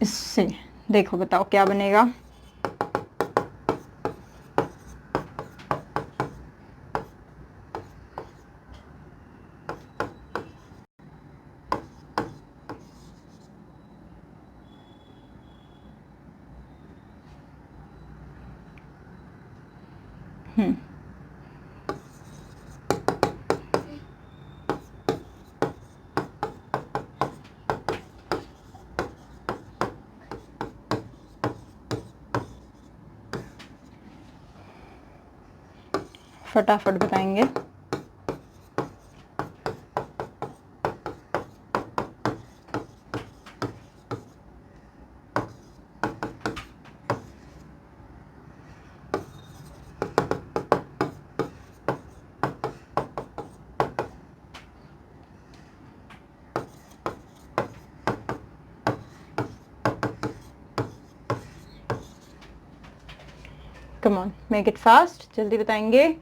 इससे। देखो बताओ क्या बनेगा। फटाफट बताएंगे। Come on, make it fast, जल्दी बताएंगे,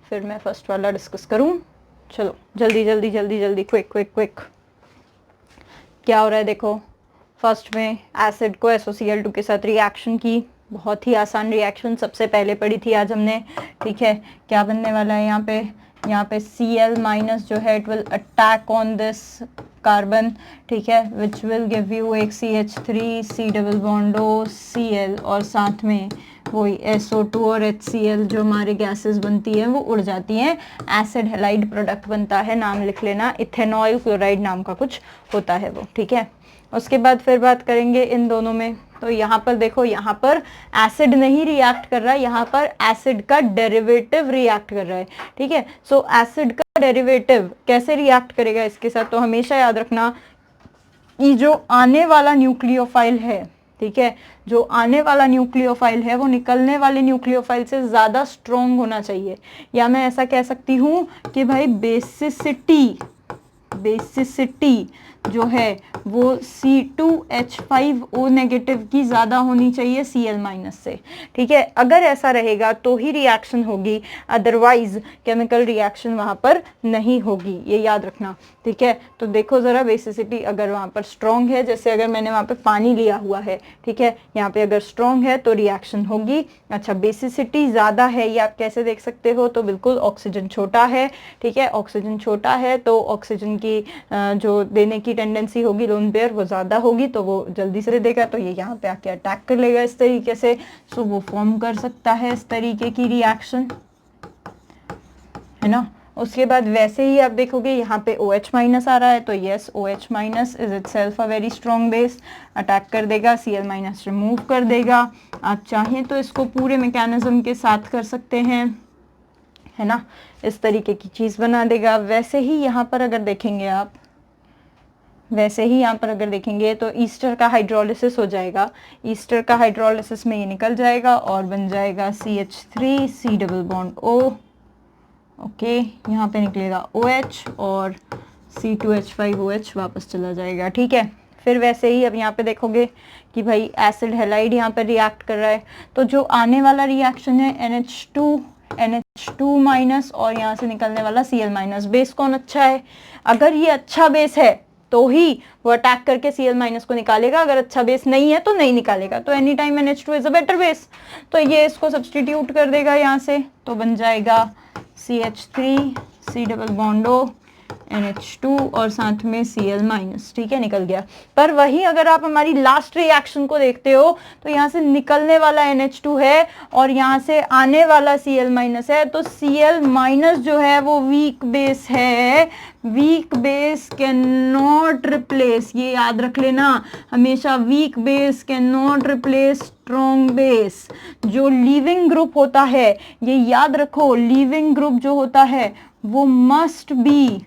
फिर मैं फर्स्ट वाला डिस्कस करूं। चलो जल्दी जल्दी जल्दी जल्दी, क्विक क्विक क्विक। क्या हो रहा है देखो, फर्स्ट में एसिड को SOCl2 के साथ रिएक्शन की, बहुत ही आसान रिएक्शन सबसे पहले पढ़ी थी आज हमने, ठीक है। क्या बनने वाला है यहाँ पे Cl- जो है it will attack on this carbon, ठीक है, विच विल गिव यू एक CH3 C double bond O Cl, और साथ में वही SO2 और HCl जो हमारे गैसेस बनती है वो उड़ जाती हैं। एसिड हेलाइड प्रोडक्ट बनता है, नाम लिख लेना, इथेनॉल क्लोराइड नाम का कुछ होता है वो, ठीक है। उसके बाद फिर बात करेंगे इन दोनों में तो यहाँ पर देखो, यहाँ पर एसिड नहीं रिएक्ट कर रहा है, यहाँ पर एसिड का डेरिवेटिव रिएक्ट कर रहा है, ठीक है। सो एसिड का डेरिवेटिव कैसे रिएक्ट करेगा इसके साथ, तो हमेशा याद रखना कि जो आने वाला न्यूक्लियोफाइल है, ठीक है, जो आने वाला न्यूक्लियोफाइल है वो निकलने वाले न्यूक्लियोफाइल से ज़्यादा स्ट्रॉन्ग होना चाहिए। या मैं ऐसा कह सकती हूँ कि भाई बेसिसिटी जो है वो C2H5O नेगेटिव की ज़्यादा होनी चाहिए Cl माइनस से, ठीक है। अगर ऐसा रहेगा तो ही रिएक्शन होगी, अदरवाइज केमिकल रिएक्शन वहाँ पर नहीं होगी, ये याद रखना, ठीक है। तो देखो ज़रा, बेसिसिटी अगर वहाँ पर स्ट्रॉन्ग है, जैसे अगर मैंने वहाँ पे पानी लिया हुआ है, ठीक है, यहाँ पे अगर स्ट्रॉन्ग है तो रिएक्शन होगी। अच्छा, बेसिसिटी ज़्यादा है, ये आप कैसे देख सकते हो, तो बिल्कुल ऑक्सीजन छोटा है, ठीक है, ऑक्सीजन छोटा है तो ऑक्सीजन की जो देने की टेंडेंसी होगी लोन पेयर वो ज़्यादा होगी, तो वो जल्दी से देगा, तो ये यहाँ पे आके अटैक कर लेगा इस तरीके से। सो वो फॉर्म कर सकता है इस तरीके की रिएक्शन, है ना। उसके बाद वैसे ही आप देखोगे यहाँ पे OH माइनस आ रहा है, तो yes, OH minus is itself a very strong base, attack कर देगा, Cl माइनस रिमूव कर देगा। आप चाहें तो इसको पूरे मैकेनिज्म के साथ कर सकते हैं, है ना, इस तरीके की चीज़ बना देगा। वैसे ही यहाँ पर अगर देखेंगे आप, वैसे ही यहाँ पर अगर देखेंगे तो ईस्टर का हाइड्रोलिसिस हो जाएगा, ईस्टर का हाइड्रोलिसिस में ये निकल जाएगा और बन जाएगा CH3 C double bond O, okay, यहाँ पे निकलेगा OH और C2H5OH वापस चला जाएगा, ठीक है। फिर वैसे ही अब यहाँ पे देखोगे कि भाई एसिड हैलाइड यहाँ पर रिएक्ट कर रहा है, तो जो आने वाला रिएक्शन है NH2 माइनस और यहाँ से निकलने वाला Cl माइनस। बेस कौन अच्छा है, अगर ये अच्छा बेस है तो ही वो अटैक करके Cl माइनस को निकालेगा, अगर अच्छा बेस नहीं है तो नहीं निकालेगा। तो any time NH2 is a better base, तो ये इसको सब्सटीट्यूट कर देगा यहाँ से, तो बन जाएगा CH3 C double bond O NH2 और साथ में Cl माइनस, ठीक है, निकल गया। पर वही अगर आप हमारी लास्ट रिएक्शन को देखते हो तो यहाँ से निकलने वाला NH2 है और यहाँ से आने वाला Cl माइनस है, तो Cl माइनस जो है वो वीक बेस है, weak base can not replace, ये याद रख लेना हमेशा, weak base can not replace strong base. जो लीविंग ग्रुप होता है, ये याद रखो, लीविंग ग्रुप जो होता है वो must be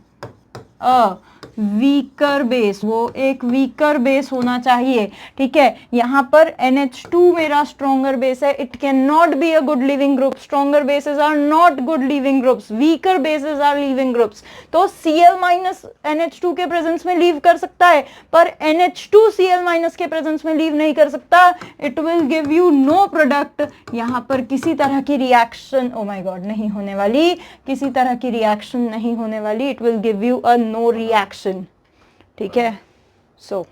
a weaker base, वो एक वीकर बेस होना चाहिए, ठीक है। यहाँ पर NH2 मेरा स्ट्रॉन्गर बेस है, it can not be a good leaving group, stronger bases are not good leaving groups, weaker bases are leaving groups. तो Cl माइनस NH2 के प्रेजेंस में लीव कर सकता है, पर NH2 Cl माइनस के प्रेजेंस में लीव नहीं कर सकता, it will give you know product. यहाँ पर किसी तरह की रिएक्शन, ओ माय गॉड, नहीं होने वाली, किसी तरह की रिएक्शन नहीं होने वाली, it will give you a no reaction, ठीक है। सो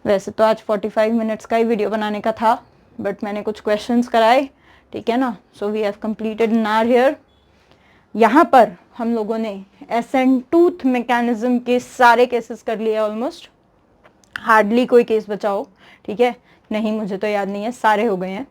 वैसे तो आज 45 मिनट्स का ही वीडियो बनाने का था, बट मैंने कुछ क्वेश्चंस कराए, ठीक है ना। So we have completed in our here. यहाँ पर हम लोगों ने एसेंट टूथ मैकेनिज्म के सारे केसेस कर लिए ऑलमोस्ट, हार्डली कोई केस बचा हो, ठीक है, नहीं मुझे तो याद नहीं है, सारे हो गए हैं।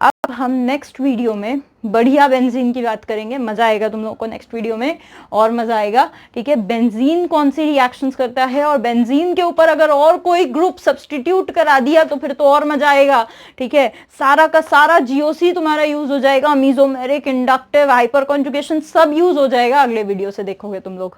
अब हम नेक्स्ट वीडियो में बढ़िया बेंजीन की बात करेंगे, मजा आएगा तुम लोगों को नेक्स्ट वीडियो में, और मजा आएगा, ठीक है। बेंजीन कौन सी रिएक्शंस करता है, और बेंजीन के ऊपर अगर और कोई ग्रुप सब्सटीट्यूट करा दिया तो फिर तो और मजा आएगा, ठीक है। सारा का सारा GOC तुम्हारा यूज हो जाएगा, मीजोमेरिक, इंडक्टिव, हाइपर कॉन्जुगेशन सब यूज हो जाएगा, अगले वीडियो से देखोगे तुम लोग,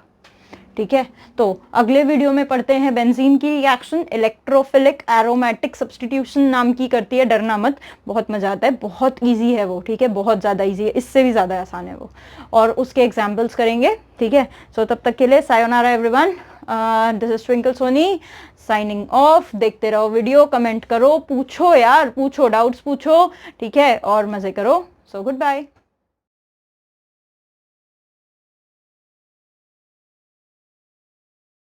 ठीक है। तो अगले वीडियो में पढ़ते हैं बेंजीन की रिएक्शन, इलेक्ट्रोफिलिक एरोमेटिक सब्स्टिट्यूशन नाम की करती है, डरना मत, बहुत मजा आता है, बहुत इजी है वो, ठीक है, बहुत ज़्यादा इजी है, इससे भी ज़्यादा आसान है वो, और उसके एग्जाम्पल्स करेंगे, ठीक है। सो तब तक के लिए sayonara everyone, this is Twinkle Soni signing off. देखते रहो वीडियो, कमेंट करो, पूछो यार, पूछो, डाउट्स पूछो, ठीक है, और मजे करो। So good bye.